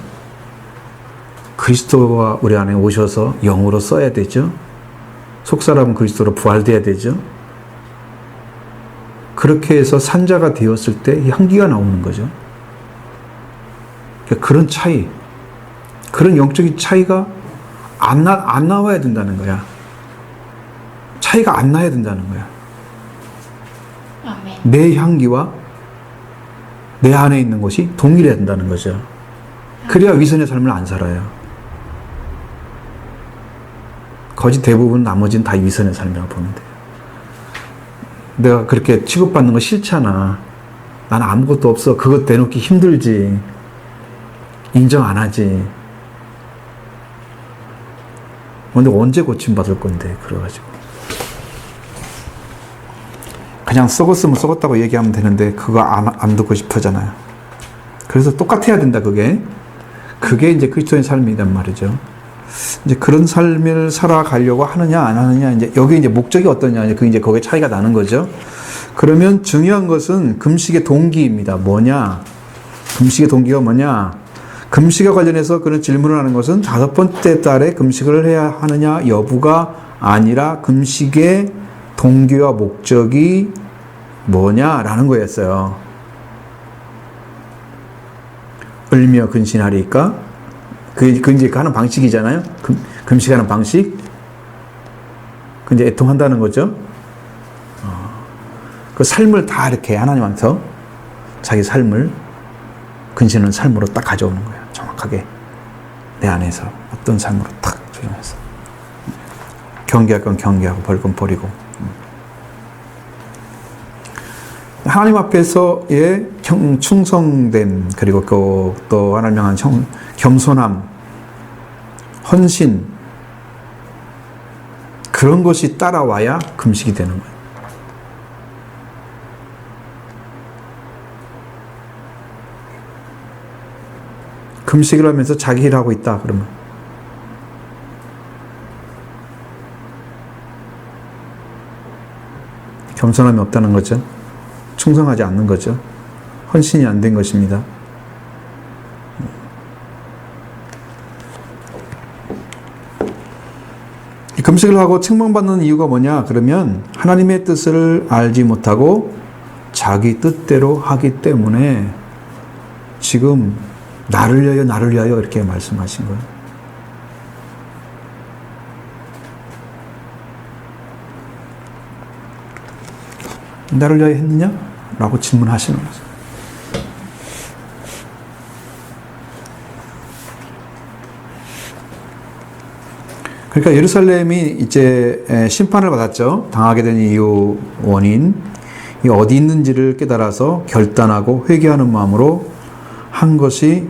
그리스도가 우리 안에 오셔서 영으로 써야 되죠. 속사람은 그리스도로 부활돼야 되죠. 그렇게 해서 산자가 되었을 때 향기가 나오는 거죠. 그런 차이, 그런 영적인 차이가 안 나와야 된다는 거야. 차이가 안 나야 된다는 거야. 아멘. 내 향기와 내 안에 있는 것이 동일해야 된다는 거죠. 그래야 위선의 삶을 안 살아요. 거짓 대부분 나머지는 다 위선의 삶이라고 보면 돼요. 내가 그렇게 취급받는 거 싫잖아. 나는 아무것도 없어. 그것 내놓기 힘들지. 인정 안 하지. 근데 언제 고침받을 건데, 그래가지고. 그냥 썩었으면 썩었다고 얘기하면 되는데, 그거 안 듣고 싶어잖아요. 그래서 똑같아야 된다, 그게. 그게 이제 그리스도의 삶이란 말이죠. 이제 그런 삶을 살아가려고 하느냐, 안 하느냐, 이제 여기 이제 목적이 어떠냐, 그게 이제 거기에 차이가 나는 거죠. 그러면 중요한 것은 금식의 동기입니다. 뭐냐? 금식의 동기가 뭐냐? 금식에 관련해서 그런 질문을 하는 것은 5번째 달에 금식을 해야 하느냐 여부가 아니라 금식의 동기와 목적이 뭐냐라는 거였어요. 을며 근신하리까? 그 이제 하는 방식이잖아요. 금식하는 방식. 그 이제 애통한다는 거죠. 그 삶을 다 이렇게 하나님한테 자기 삶을 근신하는 삶으로 딱 가져오는 거예요. 정확하게 내 안에서 어떤 삶으로 딱 조정해서 경계할 건 경계하고 버릴 건 버리고 하나님 앞에서의 충성됨 그리고 또 하나님 향한 겸손함, 헌신 그런 것이 따라와야 금식이 되는 거예요. 금식을 하면서 자기 일 하고 있다 그러면 겸손함이 없다는 거죠. 충성하지 않는 거죠. 헌신이 안 된 것입니다. 금식을 하고 책망받는 이유가 뭐냐 그러면 하나님의 뜻을 알지 못하고 자기 뜻대로 하기 때문에 지금 나를 위하여 이렇게 말씀하신 거예요. 나를 위하여 했느냐? 라고 질문하시는 거죠. 그러니까 예루살렘이 이제 심판을 받았죠. 당하게 된 이유 원인, 이 어디 있는지를 깨달아서 결단하고 회개하는 마음으로 한 것이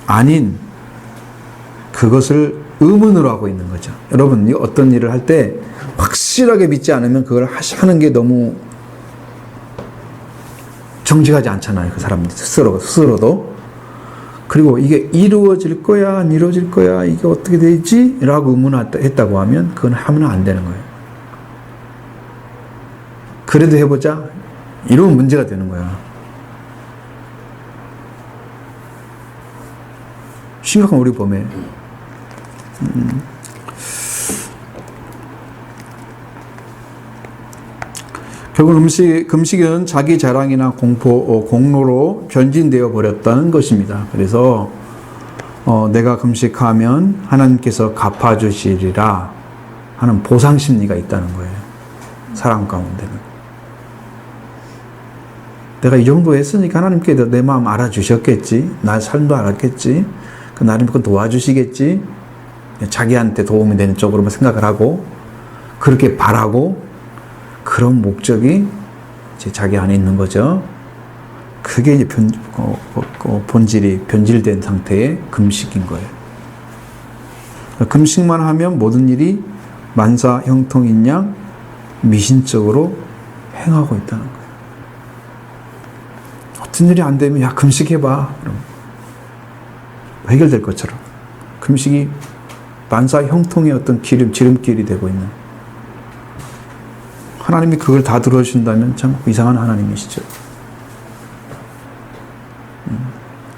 아닌 그것을 의문으로 하고 있는 거죠. 여러분, 어떤 일을 할 때 확실하게 믿지 않으면 그걸 하는 게 너무 정직하지 않잖아요. 그 사람 스스로도. 그리고 이게 이루어질 거야, 안 이루어질 거야, 이게 어떻게 되지? 라고 의문했다고 하면 그건 하면 안 되는 거예요. 그래도 해보자? 이러면 문제가 되는 거야. 심각한 우리 범에. 결국 금식은 자기 자랑이나 공로로 변진되어 버렸다는 것입니다. 그래서 내가 금식하면 하나님께서 갚아주시리라 하는 보상 심리가 있다는 거예요. 사람 가운데는. 내가 이 정도 했으니까 하나님께서 내 마음 알아주셨겠지. 나의 삶도 알았겠지. 나를 믿고 도와주시겠지. 자기한테 도움이 되는 쪽으로만 생각을 하고 그렇게 바라고 그런 목적이 이제 자기 안에 있는 거죠. 그게 이제 본질이 변질된 상태의 금식인 거예요. 금식만 하면 모든 일이 만사형통인 양 미신적으로 행하고 있다는 거예요. 어떤 일이 안 되면 야 금식해봐. 그럼 해결될 것처럼 금식이 만사형통의 어떤 지름길이 되고 있는 하나님이 그걸 다 들어주신다면 참 이상한 하나님이시죠.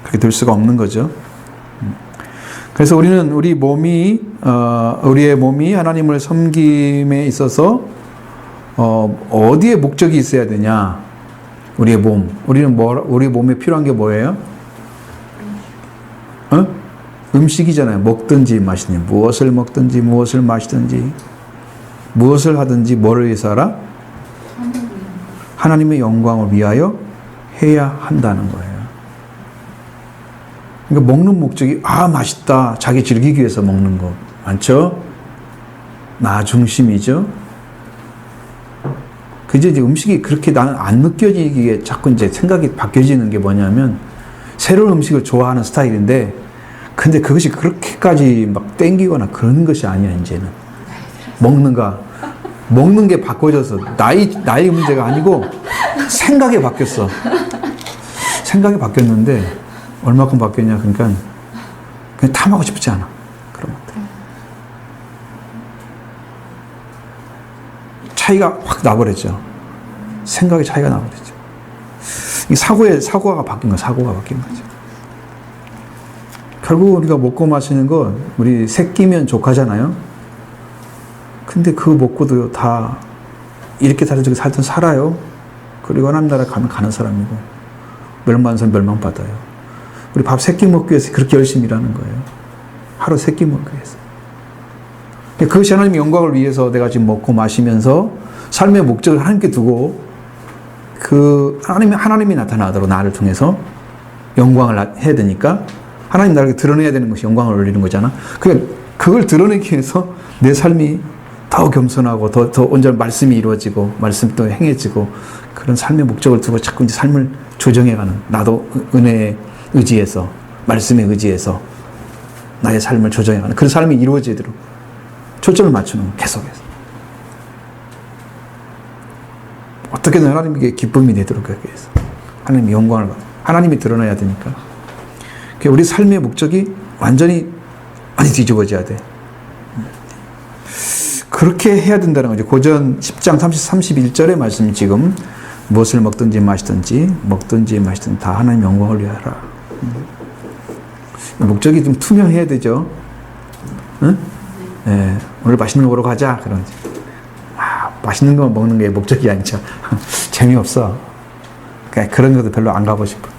그렇게 될 수가 없는 거죠. 그래서 우리는 우리의 몸이 하나님을 섬김에 있어서 어디에 목적이 있어야 되냐? 우리의 몸. 우리의 몸에 필요한 게 뭐예요? 음식이잖아요. 먹든지 마시든지, 무엇을 먹든지 무엇을 마시든지 무엇을 하든지 뭐를 위해서 하라? 하나님의 영광을 위하여 해야 한다는 거예요. 그러니까 먹는 목적이 맛있다, 자기 즐기기 위해서 먹는 거 많죠? 나 중심이죠. 그저 이제 음식이 그렇게 나는 안 느껴지기에 자꾸 이제 생각이 바뀌어지는 게 뭐냐면, 새로운 음식을 좋아하는 스타일인데, 근데 그것이 그렇게까지 막 땡기거나 그런 것이 아니야, 이제는. 먹는 게 바꿔져서, 나이 문제가 아니고, 생각이 바뀌었어. 생각이 바뀌었는데, 얼마큼 바뀌었냐, 그러니까, 그냥 탐하고 싶지 않아. 그런 것들. 차이가 확 나버렸죠. 생각의 차이가 나버렸죠. 이 사고가 바뀐 거야, 사고가 바뀐 거죠. 결국 우리가 먹고 마시는 거, 우리 새끼면 족하잖아요. 근데 그거 먹고도 다 이렇게 살든 저렇게 살든 살아요. 그리고 하나님 나라 가면 가는 사람이고, 멸망하는 사람 멸망받아요. 우리 밥 3끼 먹기 위해서 그렇게 열심히 일하는 거예요. 하루 3끼 먹기 위해서. 그것이 하나님의 영광을 위해서 내가 지금 먹고 마시면서 삶의 목적을 하나님께 두고, 하나님이 나타나도록 나를 통해서 영광을 해야 되니까, 하나님 나를 드러내야 되는 것이 영광을 올리는 거잖아. 그걸 드러내기 위해서 내 삶이 더 겸손하고 더 온전한 말씀이 이루어지고 말씀이 또 행해지고, 그런 삶의 목적을 두고 자꾸 이제 삶을 조정해가는, 나도 은혜에 의지해서, 말씀에 의지해서 나의 삶을 조정해가는 그런 삶이 이루어지도록 초점을 맞추는, 계속해서 어떻게든 하나님에게 기쁨이 되도록 하기 위해서, 하나님의 영광을 하나님이 드러나야 되니까, 우리 삶의 목적이 완전히 많이 뒤집어져야 돼. 그렇게 해야 된다는 거죠. 고전 10장 31절의 말씀, 지금 무엇을 먹든지 마시든지 다 하나님 영광을 위하라. 목적이 좀 투명해야 되죠. 응? 네, 오늘 맛있는 거 먹으러 가자. 그런지. 맛있는 거 먹는 게 목적이 아니죠. 재미없어. 그런 것도 별로 안 가고 싶어.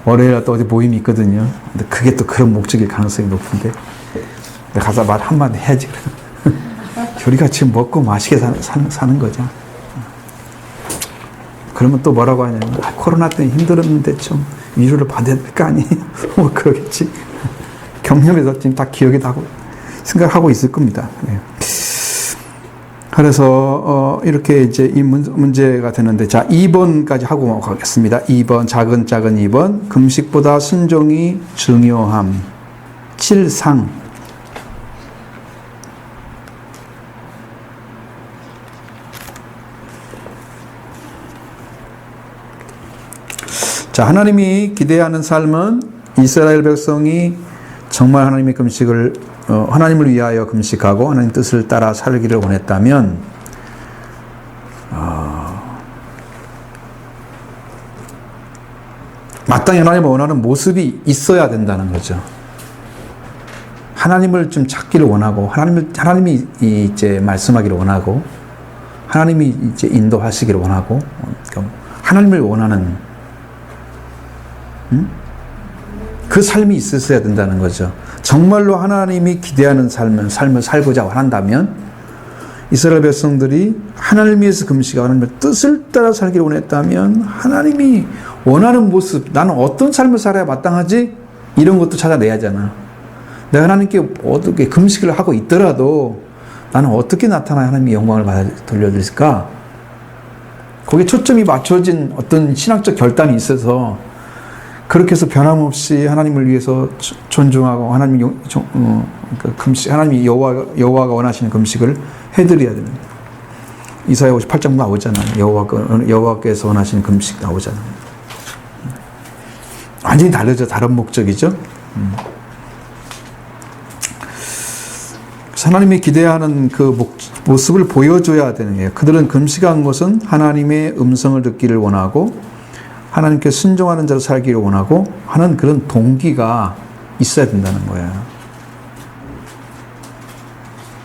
월요일에 또 어디 모임이 있거든요. 근데 그게 또 그런 목적일 가능성이 높은데, 내가 가서 말 한마디 해야지. 우리가 지금 먹고 마시게 사는 거죠. 그러면 또 뭐라고 하냐면, 코로나 때문에 힘들었는데 좀 위로를 받아야 될 거 아니에요? 뭐 그러겠지. 경력에서 지금 다 기억이 나고 생각하고 있을 겁니다. 네. 그래서 이렇게 이제 이 문제가 되는데, 자, 2번까지 하고 가겠습니다. 2번, 작은 2번, 금식보다 순종이 중요함. 7상. 자, 하나님이 기대하는 삶은 이스라엘 백성이 정말 하나님의 금식을, 하나님을 위하여 금식하고 하나님 뜻을 따라 살기를 원했다면, 마땅히 하나님을 원하는 모습이 있어야 된다는 거죠. 하나님을 좀 찾기를 원하고, 하나님이 이제 말씀하기를 원하고, 하나님이 이제 인도하시기를 원하고, 하나님을 원하는, 그 삶이 있었어야 된다는 거죠. 정말로 하나님이 기대하는 삶을 살고자 한다면, 이스라엘 백성들이 하나님을 위해서 금식하고 하나님의 뜻을 따라 살기를 원했다면, 하나님이 원하는 모습, 나는 어떤 삶을 살아야 마땅하지? 이런 것도 찾아내야 하잖아. 내가 하나님께 어떻게 금식을 하고 있더라도 나는 어떻게 나타나야 하나님의 영광을 돌려드릴까? 거기에 초점이 맞춰진 어떤 신학적 결단이 있어서, 그렇게 해서 변함없이 하나님을 위해서 존중하고 하나님이 하나님이 여호와가 원하시는 금식을 해드려야 됩니다. 이사야 58장 나오잖아요. 여호와께서 원하시는 금식 나오잖아요. 완전히 다르죠. 다른 목적이죠. 하나님이 기대하는 그 모습을 보여줘야 되는 거예요. 그들은 금식한 것은 하나님의 음성을 듣기를 원하고, 하나님께 순종하는 자로 살기를 원하고 하는 그런 동기가 있어야 된다는 거예요.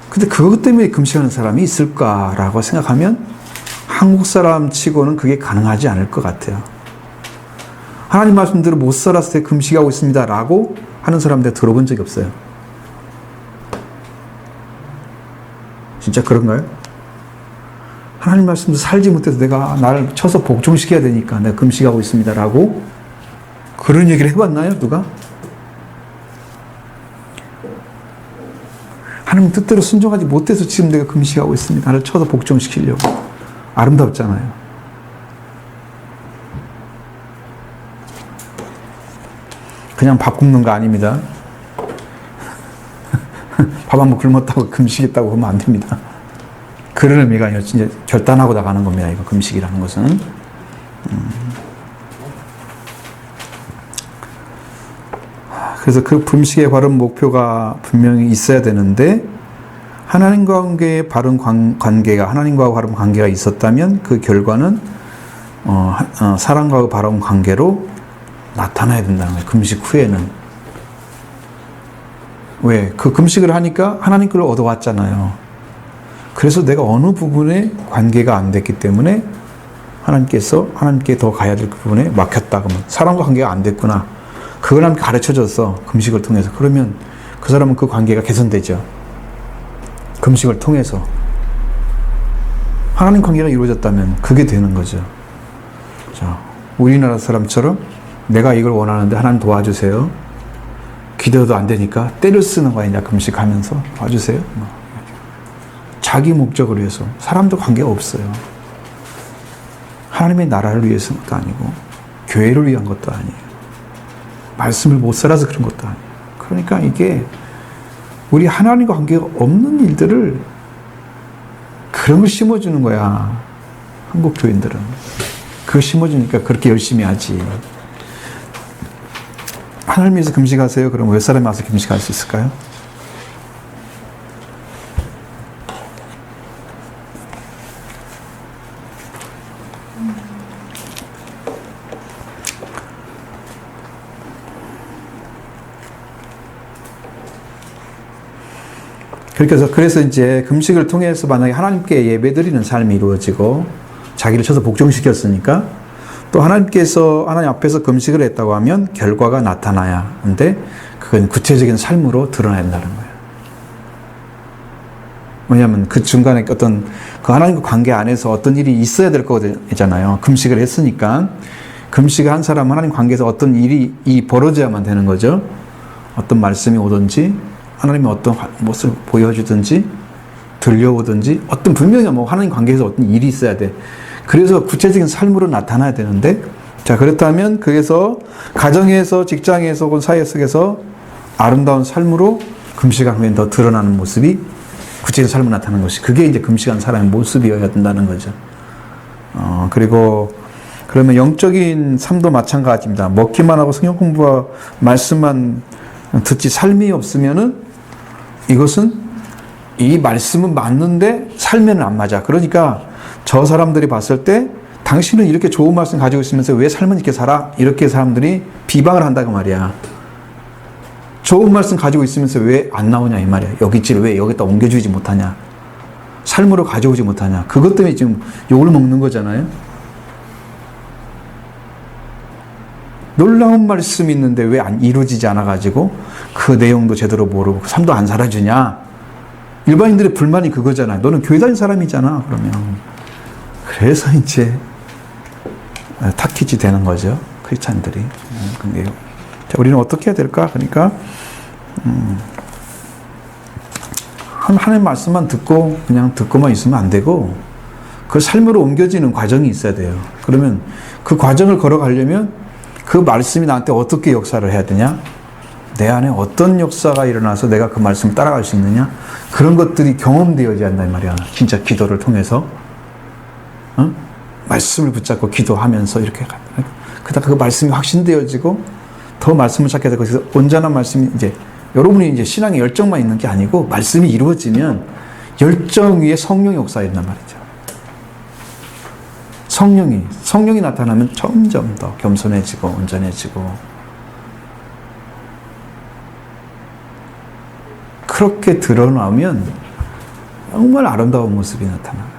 근데 그것 때문에 금식하는 사람이 있을까라고 생각하면, 한국 사람 치고는 그게 가능하지 않을 것 같아요. 하나님 말씀대로 못 살았을 때 금식하고 있습니다 라고 하는 사람들 들어본 적이 없어요. 진짜 그런가요? 하나님 말씀도 살지 못해서 내가 나를 쳐서 복종시켜야 되니까 내가 금식하고 있습니다 라고 그런 얘기를 해봤나요? 누가? 하나님 뜻대로 순종하지 못해서 지금 내가 금식하고 있습니다. 나를 쳐서 복종시키려고. 아름답잖아요. 그냥 밥 굶는 거 아닙니다. 밥 한 번 굶었다고 금식했다고 하면 안 됩니다. 그런 의미가 아니라 진짜 결단하고 나가는 겁니다. 이거 금식이라는 것은. 그래서 그 금식의 바른 목표가 분명히 있어야 되는데 하나님과의 바른 관계가 하나님과 바른 관계가 있었다면 그 결과는 사랑과 바른 관계로 나타나야 된다는 거예요. 금식 후에는. 왜? 그 금식을 하니까 하나님 걸 얻어왔잖아요. 그래서 내가 어느 부분에 관계가 안 됐기 때문에 하나님께 더 가야 될 그 부분에 막혔다. 그러면 사람과 관계가 안 됐구나. 그걸 하나님께 가르쳐줬어. 금식을 통해서. 그러면 그 사람은 그 관계가 개선되죠. 금식을 통해서. 하나님 관계가 이루어졌다면 그게 되는 거죠. 자, 우리나라 사람처럼 내가 이걸 원하는데 하나님 도와주세요. 기도도 안 되니까 때를 쓰는 거 아니냐. 금식하면서 와주세요. 자기 목적을 위해서. 사람도 관계가 없어요. 하나님의 나라를 위해서도 아니고 교회를 위한 것도 아니에요. 말씀을 못 살아서 그런 것도 아니에요. 그러니까 이게 우리 하나님과 관계가 없는 일들을 그런 걸 심어주는 거야. 한국 교인들은. 그거 심어주니까 그렇게 열심히 하지. 하나님 위해서 금식하세요. 그럼 몇 사람이 와서 금식할 수 있을까요? 그래서 이제 금식을 통해서 만약에 하나님께 예배드리는 삶이 이루어지고 자기를 쳐서 복종시켰으니까 또 하나님 앞에서 금식을 했다고 하면 결과가 나타나야 하는데 그건 구체적인 삶으로 드러나야 된다는 거예요. 왜냐하면 그 중간에 그 하나님과 관계 안에서 어떤 일이 있어야 될 거잖아요. 금식을 했으니까. 금식을 한 사람은 하나님 관계에서 어떤 일이 벌어져야만 되는 거죠. 어떤 말씀이 오든지 하나님이 어떤 모습을 보여주든지 들려오든지 분명히 하나님 관계에서 어떤 일이 있어야 돼. 그래서 구체적인 삶으로 나타나야 되는데 자 그렇다면 그래서 가정에서 직장에서 혹은 사회 속에서 아름다운 삶으로 금식한 후에 더 드러나는 모습이 구체적인 삶으로 나타나는 것이 그게 이제 금식한 사람의 모습이어야 된다는 거죠. 그리고 그러면 영적인 삶도 마찬가지입니다. 먹기만 하고 성경 공부와 말씀만 듣지 삶이 없으면은 이것은 이 말씀은 맞는데 삶에는 안 맞아. 그러니까 저 사람들이 봤을 때 당신은 이렇게 좋은 말씀 가지고 있으면서 왜 삶은 이렇게 살아? 이렇게 사람들이 비방을 한다고 말이야. 좋은 말씀 가지고 있으면서 왜 안 나오냐 이 말이야. 여기 있지 왜 여기다 옮겨주지 못하냐. 삶으로 가져오지 못하냐. 그것 때문에 지금 욕을 먹는 거잖아요. 놀라운 말씀이 있는데 왜 이루어지지 않아가지고 그 내용도 제대로 모르고 삶도 안 살아주냐. 일반인들의 불만이 그거잖아요. 너는 교회 다닌 사람이잖아. 그러면 그래서 이제 타깃이 되는 거죠. 크리스찬들이. 자, 우리는 어떻게 해야 될까? 그러니까 하나님 말씀만 듣고 그냥 듣고만 있으면 안 되고 그 삶으로 옮겨지는 과정이 있어야 돼요. 그러면 그 과정을 걸어가려면 그 말씀이 나한테 어떻게 역사를 해야 되냐? 내 안에 어떤 역사가 일어나서 내가 그 말씀을 따라갈 수 있느냐? 그런 것들이 경험되어져야 한다 이 말이야. 진짜 기도를 통해서 말씀을 붙잡고 기도하면서 이렇게 그다가 그 말씀이 확신되어지고 더 말씀을 찾게 되고 그래서 온전한 말씀이 이제 여러분이 이제 신앙의 열정만 있는 게 아니고 말씀이 이루어지면 열정 위에 성령의 역사가 있단 말이죠. 성령이 나타나면 점점 더 겸손해지고 온전해지고 그렇게 드러나면 정말 아름다운 모습이 나타나요.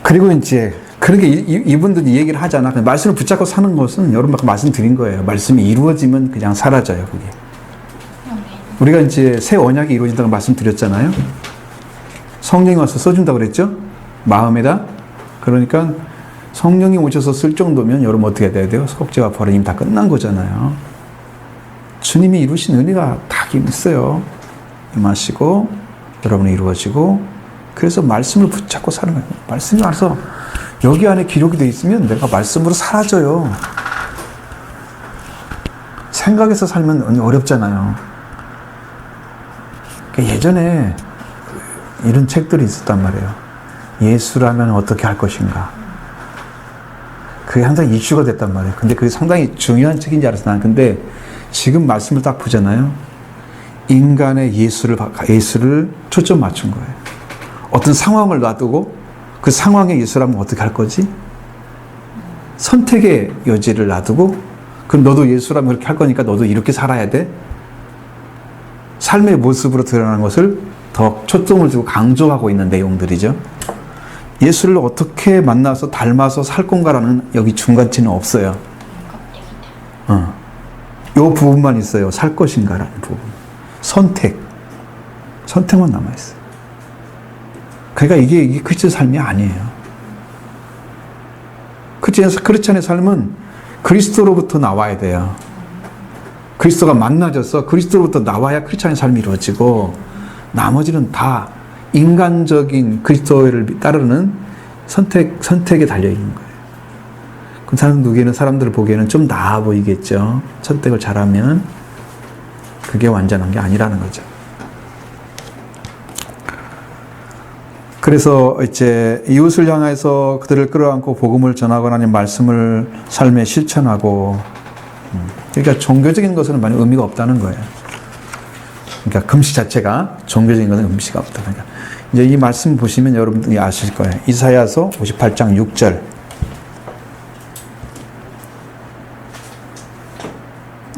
그리고 이제 그러니까 이분들이 얘기를 하잖아. 말씀을 붙잡고 사는 것은 여러분 아까 말씀드린 거예요. 말씀이 이루어지면 그냥 사라져요, 그게. 아멘. 우리가 이제 새 언약이 이루어진다고 말씀드렸잖아요. 성령이 와서 써준다고 그랬죠? 마음에다. 그러니까 성령이 오셔서 쓸 정도면 여러분 어떻게 돼야 돼요? 속죄와 벌은 이미 다 끝난 거잖아요. 주님이 이루신 은혜가 다 있어요. 임하시고 여러분이 이루어지고 그래서 말씀을 붙잡고 사는 거예요. 말씀이 와서 여기 안에 기록이 돼 있으면 내가 말씀으로 사라져요. 생각해서 살면 어렵잖아요. 그러니까 예전에 이런 책들이 있었단 말이에요. 예수라면 어떻게 할 것인가. 그게 항상 이슈가 됐단 말이에요. 근데 그게 상당히 중요한 책인 줄 알았어, 난. 근데 지금 말씀을 딱 보잖아요. 인간의 예수를 초점 맞춘 거예요. 어떤 상황을 놔두고 그 상황의 예수라면 어떻게 할 거지? 선택의 여지를 놔두고 그럼 너도 예수라면 그렇게 할 거니까 너도 이렇게 살아야 돼? 삶의 모습으로 드러나는 것을 더 초점을 두고 강조하고 있는 내용들이죠. 예수를 어떻게 만나서 닮아서 살 건가라는 여기 중간치는 없어요. 이 부분만 있어요. 살 것인가라는 부분. 선택만 남아있어요. 그러니까 이게 크리스천의 삶이 아니에요. 크리스천의 삶은 그리스도로부터 나와야 돼요. 그리스도가 만나져서 그리스도로부터 나와야 크리스천의 삶이 이루어지고 나머지는 다 인간적인 그리스도를 따르는 선택에 달려있는 거예요. 그 사람들을 보기에는 좀 나아 보이겠죠. 선택을 잘하면 그게 완전한 게 아니라는 거죠. 그래서 이제 이웃을 향해서 그들을 끌어안고 복음을 전하거나 아니면 말씀을 삶에 실천하고 그러니까 종교적인 것은 많이 의미가 없다는 거예요. 그러니까 금식 자체가 종교적인 것은 의미가 없다. 그러니까 이제 이 말씀 보시면 여러분들이 아실 거예요. 이사야서 58장 6절.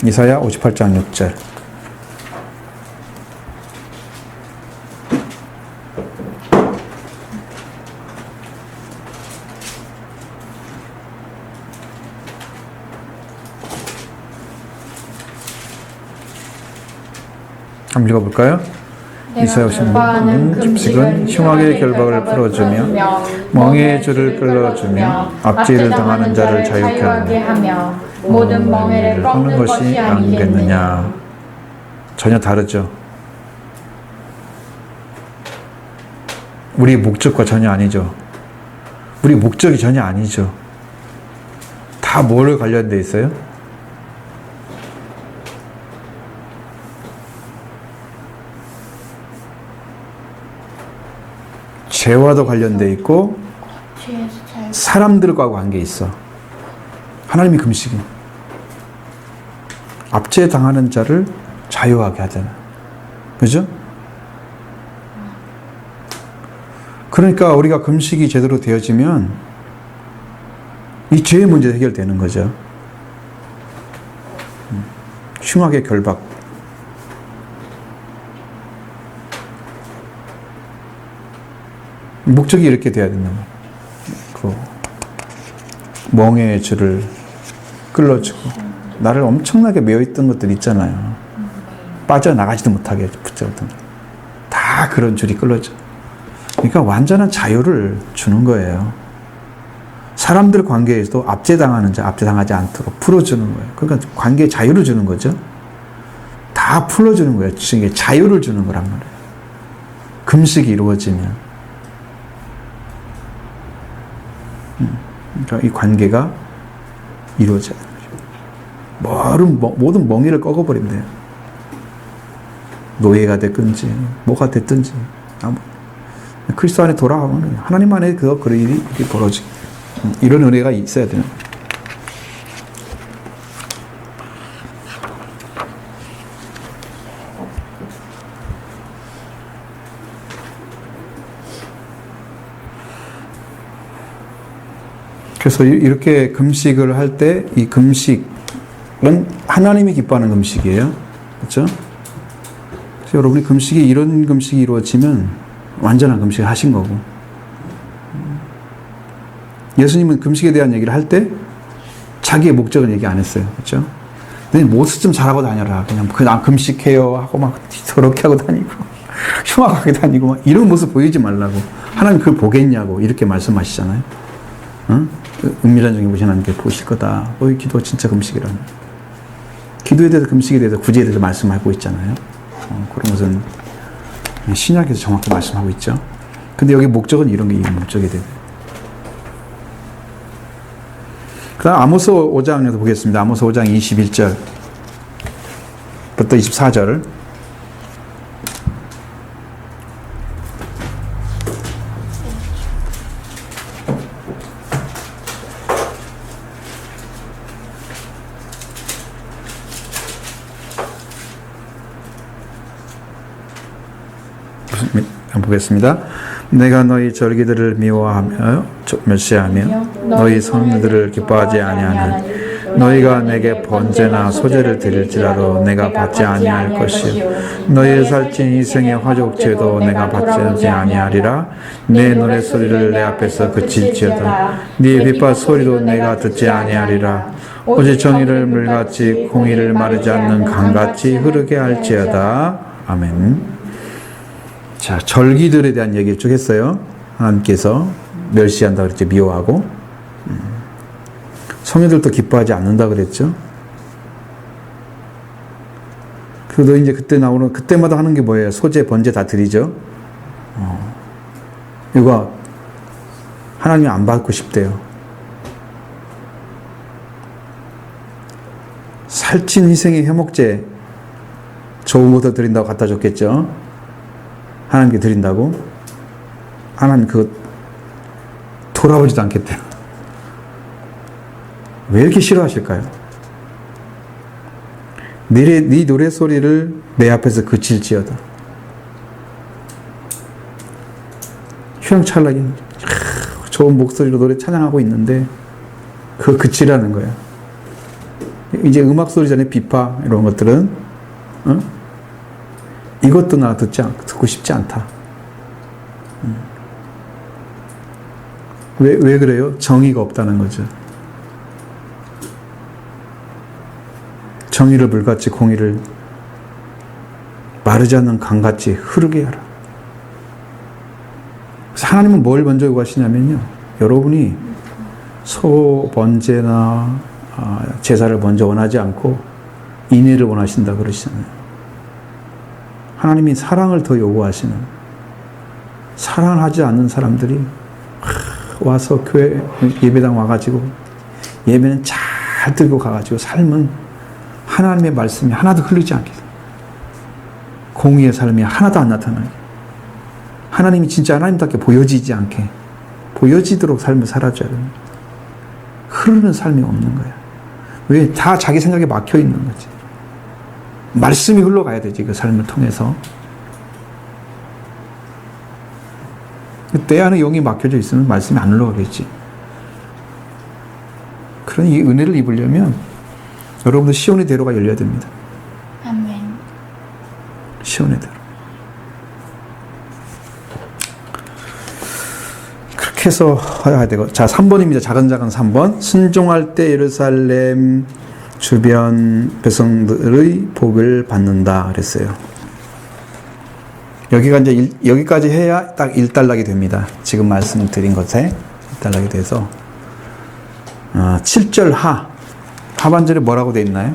이사야 58장 6절. 한번 읽어볼까요? 이사야 56은 금식은 흉악의 결박을 풀어주며 멍에의 줄을 끌어주며 압제를 당하는 자를 자유케 하며 모든 멍에를 꺾는 것이 아니겠느냐. 전혀 다르죠. 우리의 목적과 전혀 아니죠. 우리 목적이 전혀 아니죠. 다 뭐를 관련되어 있어요? 죄와도 관련되어 있고 사람들과 관계 있어. 하나님이 금식이 압제 당하는 자를 자유하게 하잖아. 그죠? 그러니까 우리가 금식이 제대로 되어지면 이 죄의 문제 해결되는 거죠. 흉악의 결박. 목적이 이렇게 돼야 된다. 그 멍에의 줄을 끌어주고 나를 엄청나게 메어있던 것들 있잖아요. 빠져나가지도 못하게 붙잡았던 다 그런 줄이 끌어져. 그러니까 완전한 자유를 주는 거예요. 사람들 관계에서도 압제당하는 자 압제당하지 않도록 풀어주는 거예요. 그러니까 관계에 자유를 주는 거죠. 다 풀어주는 거예요. 자유를 주는 거란 말이에요. 금식이 이루어지면. 그러니까 이 관계가 이루어져야 돼요. 모든 멍에를 꺾어버린대요. 노예가 됐든지 뭐가 됐든지 그리스도 안에 돌아가면 하나님 안에 그런 일이 벌어지고 이런 은혜가 있어야 되는 거예요. 그래서 이렇게 금식을 할 때 이 금식은 하나님이 기뻐하는 금식이에요. 그렇죠? 그래서 여러분이 이런 금식이 이루어지면 완전한 금식을 하신 거고 예수님은 금식에 대한 얘기를 할 때 자기의 목적은 얘기 안 했어요. 그렇죠? 너 모습 좀 잘하고 다녀라. 그냥 금식해요 하고 막 저렇게 하고 다니고 흉악하게 다니고 막 이런 모습 보이지 말라고. 하나님 그걸 보겠냐고 이렇게 말씀하시잖아요. 응? 은밀한 중에 보시는 하나님께 보실 거다. 이 기도가 진짜 금식이라는. 기도에 대해서 금식에 대해서 구제에 대해서 말씀하고 있잖아요. 그런 것은 신약에서 정확히 말씀하고 있죠. 근데 여기 목적은 이런 게 이 목적이 돼요. 그 다음 아모스 5장에서 보겠습니다. 아모스 5장 21절부터 24절. 보겠습니다. 내가 너희 절기들을 미워하며 멸시하며 너희 성들을 기뻐하지 아니하는 너희가 내게 번제나 소제를 드릴지라도 내가 받지 아니할 것이요 너희의 살찐 이생의 화족제도 내가 받지 아니하리라. 내 노랫소리를 내 앞에서 그칠지어다. 네 빗발 소리도 내가 듣지 아니하리라. 오직 정의를 물같이 공의를 마르지 않는 강같이 흐르게 할지어다. 아멘. 자, 절기들에 대한 얘기를 쭉 했어요. 하나님께서 멸시한다 그랬죠. 미워하고. 성회들도 기뻐하지 않는다 그랬죠. 그래도 이제 그때 나오는, 그때마다 하는 게 뭐예요? 소제, 번제 다 드리죠. 이거 하나님이 안 받고 싶대요. 살찐 희생의 회목제 좋은 것도 드린다고 갖다 줬겠죠. 하나님께 드린다고? 하나님 그거 돌아보지도 않겠대요. 왜 이렇게 싫어하실까요? 네 노래소리를 내 앞에서 그칠지어다. 휘황찬란하게 좋은 목소리로 노래 찬양하고 있는데 그거 그치라는 거예요. 이제 음악 소리 전에 비파 이런 것들은 이것도 나 듣고 싶지 않다. 왜 그래요? 정의가 없다는 거죠. 정의를 물같이 공의를 마르지 않는 강같이 흐르게 하라. 그래서 하나님은 뭘 먼저 요구하시냐면요. 여러분이 번제나 제사를 먼저 원하지 않고 인애를 원하신다 그러시잖아요. 하나님이 사랑을 더 요구하시는, 사랑하지 않는 사람들이 와서 교회 예배당 와가지고 예배는 잘 들고 가가지고 삶은 하나님의 말씀이 하나도 흐르지 않게, 공의의 삶이 하나도 안 나타나게, 하나님이 진짜 하나님답게 보여지지 않게 보여지도록 삶을 살아줘야 됩니다. 흐르는 삶이 없는 거야. 왜? 다 자기 생각에 막혀 있는 거지. 말씀이 흘러가야 되지, 그 삶을 통해서. 때 안에 영이 막혀져 있으면 말씀이 안 흘러가겠지. 그런 이 은혜를 입으려면 여러분들 시온의 대로가 열려야 됩니다. 아멘. 시온의 대로. 그렇게 해서 해야 되고. 자, 3번입니다. 작은 3번. 순종할 때 예루살렘 주변 백성들의 복을 받는다 그랬어요. 여기까지 해야 딱 일단락이 됩니다. 지금 말씀드린 것에 일단락이 돼서 7절 하반절에 뭐라고 되어 있나요?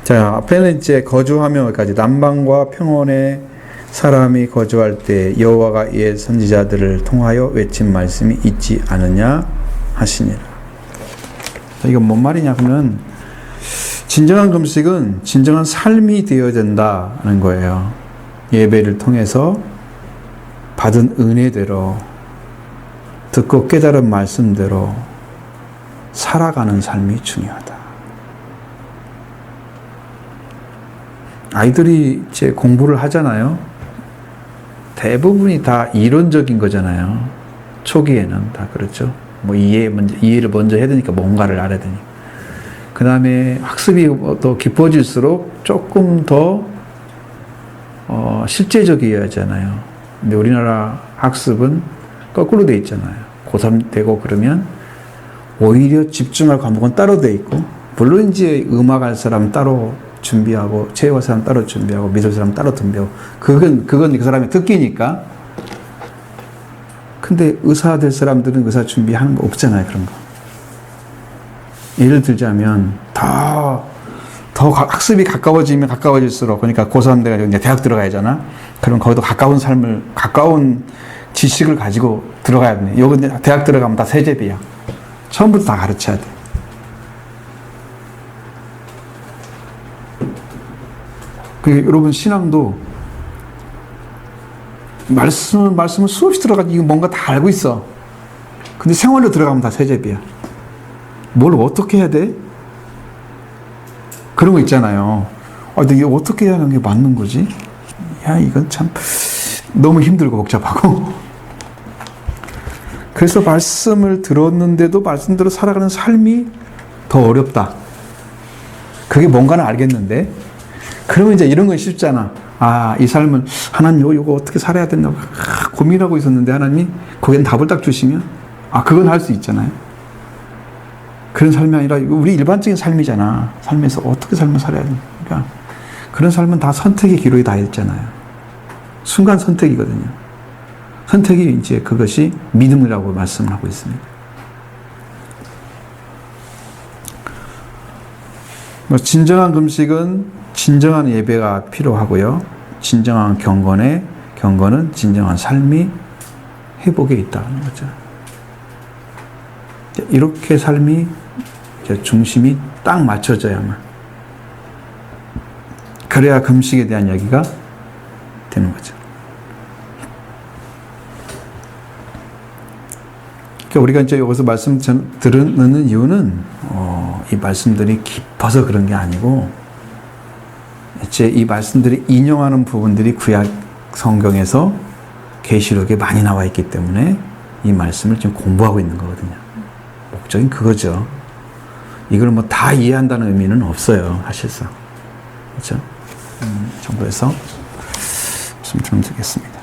자, 앞에는 이제 거주하며까지 남방과 평원에 사람이 거주할 때 여호와가 옛 선지자들을 통하여 외친 말씀이 있지 않으냐 하시니라. 자, 이건 뭔 말이냐 하면 진정한 금식은 진정한 삶이 되어야 된다는 거예요. 예배를 통해서 받은 은혜대로 듣고 깨달은 말씀대로 살아가는 삶이 중요하다. 아이들이 이제 공부를 하잖아요. 대부분이 다 이론적인 거잖아요. 초기에는 다 그렇죠. 뭐 이해를 먼저 해야 되니까 뭔가를 알아야 되니까. 그 다음에 학습이 더 깊어질수록 조금 더 실제적이어야 하잖아요. 근데 우리나라 학습은 거꾸로 돼 있잖아요. 고3 되고 그러면 오히려 집중할 과목은 따로 돼 있고, 물론 이제 음악 할 사람 따로 준비하고, 체육할 사람 따로 준비하고, 미술 사람 따로 준비하고, 그건 그 사람의 특기니까. 근데 의사 될 사람들은 의사 준비하는 거 없잖아요, 그런 거. 예를 들자면, 더 학습이 가까워지면 가까워질수록, 그러니까 고3 돼가지고 이제 대학 들어가야 하잖아. 그럼 거기도 가까운 지식을 가지고 들어가야 돼. 요거 대학 들어가면 다 세제비야. 처음부터 다 가르쳐야 돼. 그러니까 여러분, 신앙도 말씀을 수없이 들어가지고 뭔가 다 알고 있어. 근데 생활로 들어가면 다 세제비야. 뭘 어떻게 해야 돼? 그런 거 있잖아요. 근데 이게 어떻게 해야 하는 게 맞는 거지? 야, 이건 참 너무 힘들고 복잡하고. 그래서 말씀을 들었는데도 말씀대로 살아가는 삶이 더 어렵다. 그게 뭔가는 알겠는데, 그러면 이제 이런 건 쉽잖아. 이 삶은 하나님 요거 어떻게 살아야 된다고 고민하고 있었는데 하나님이 거기엔 답을 딱 주시면, 그건 할 수 있잖아요. 그런 삶이 아니라 우리 일반적인 삶이잖아. 삶에서 어떻게 삶을 살아야 되니까. 그런 삶은 다 선택의 기로에 다 있잖아요. 순간 선택이거든요. 선택이 이제 그것이 믿음이라고 말씀을 하고 있습니다. 진정한 금식은 진정한 예배가 필요하고요. 진정한 경건은 진정한 삶이 회복에 있다는 거죠. 이렇게 삶이 중심이 딱 맞춰져야만, 그래야 금식에 대한 이야기가 되는 거죠. 그러니까 우리가 이제 여기서 말씀 들은 이유는 이 말씀들이 깊어서 그런 게 아니고, 이제 이 말씀들이 인용하는 부분들이 구약 성경에서 계시록에 많이 나와 있기 때문에 이 말씀을 지금 공부하고 있는 거거든요. 목적인 그거죠. 이걸 뭐 다 이해한다는 의미는 없어요, 사실상. 그렇죠? 정도에서 말씀 좀 드리겠습니다.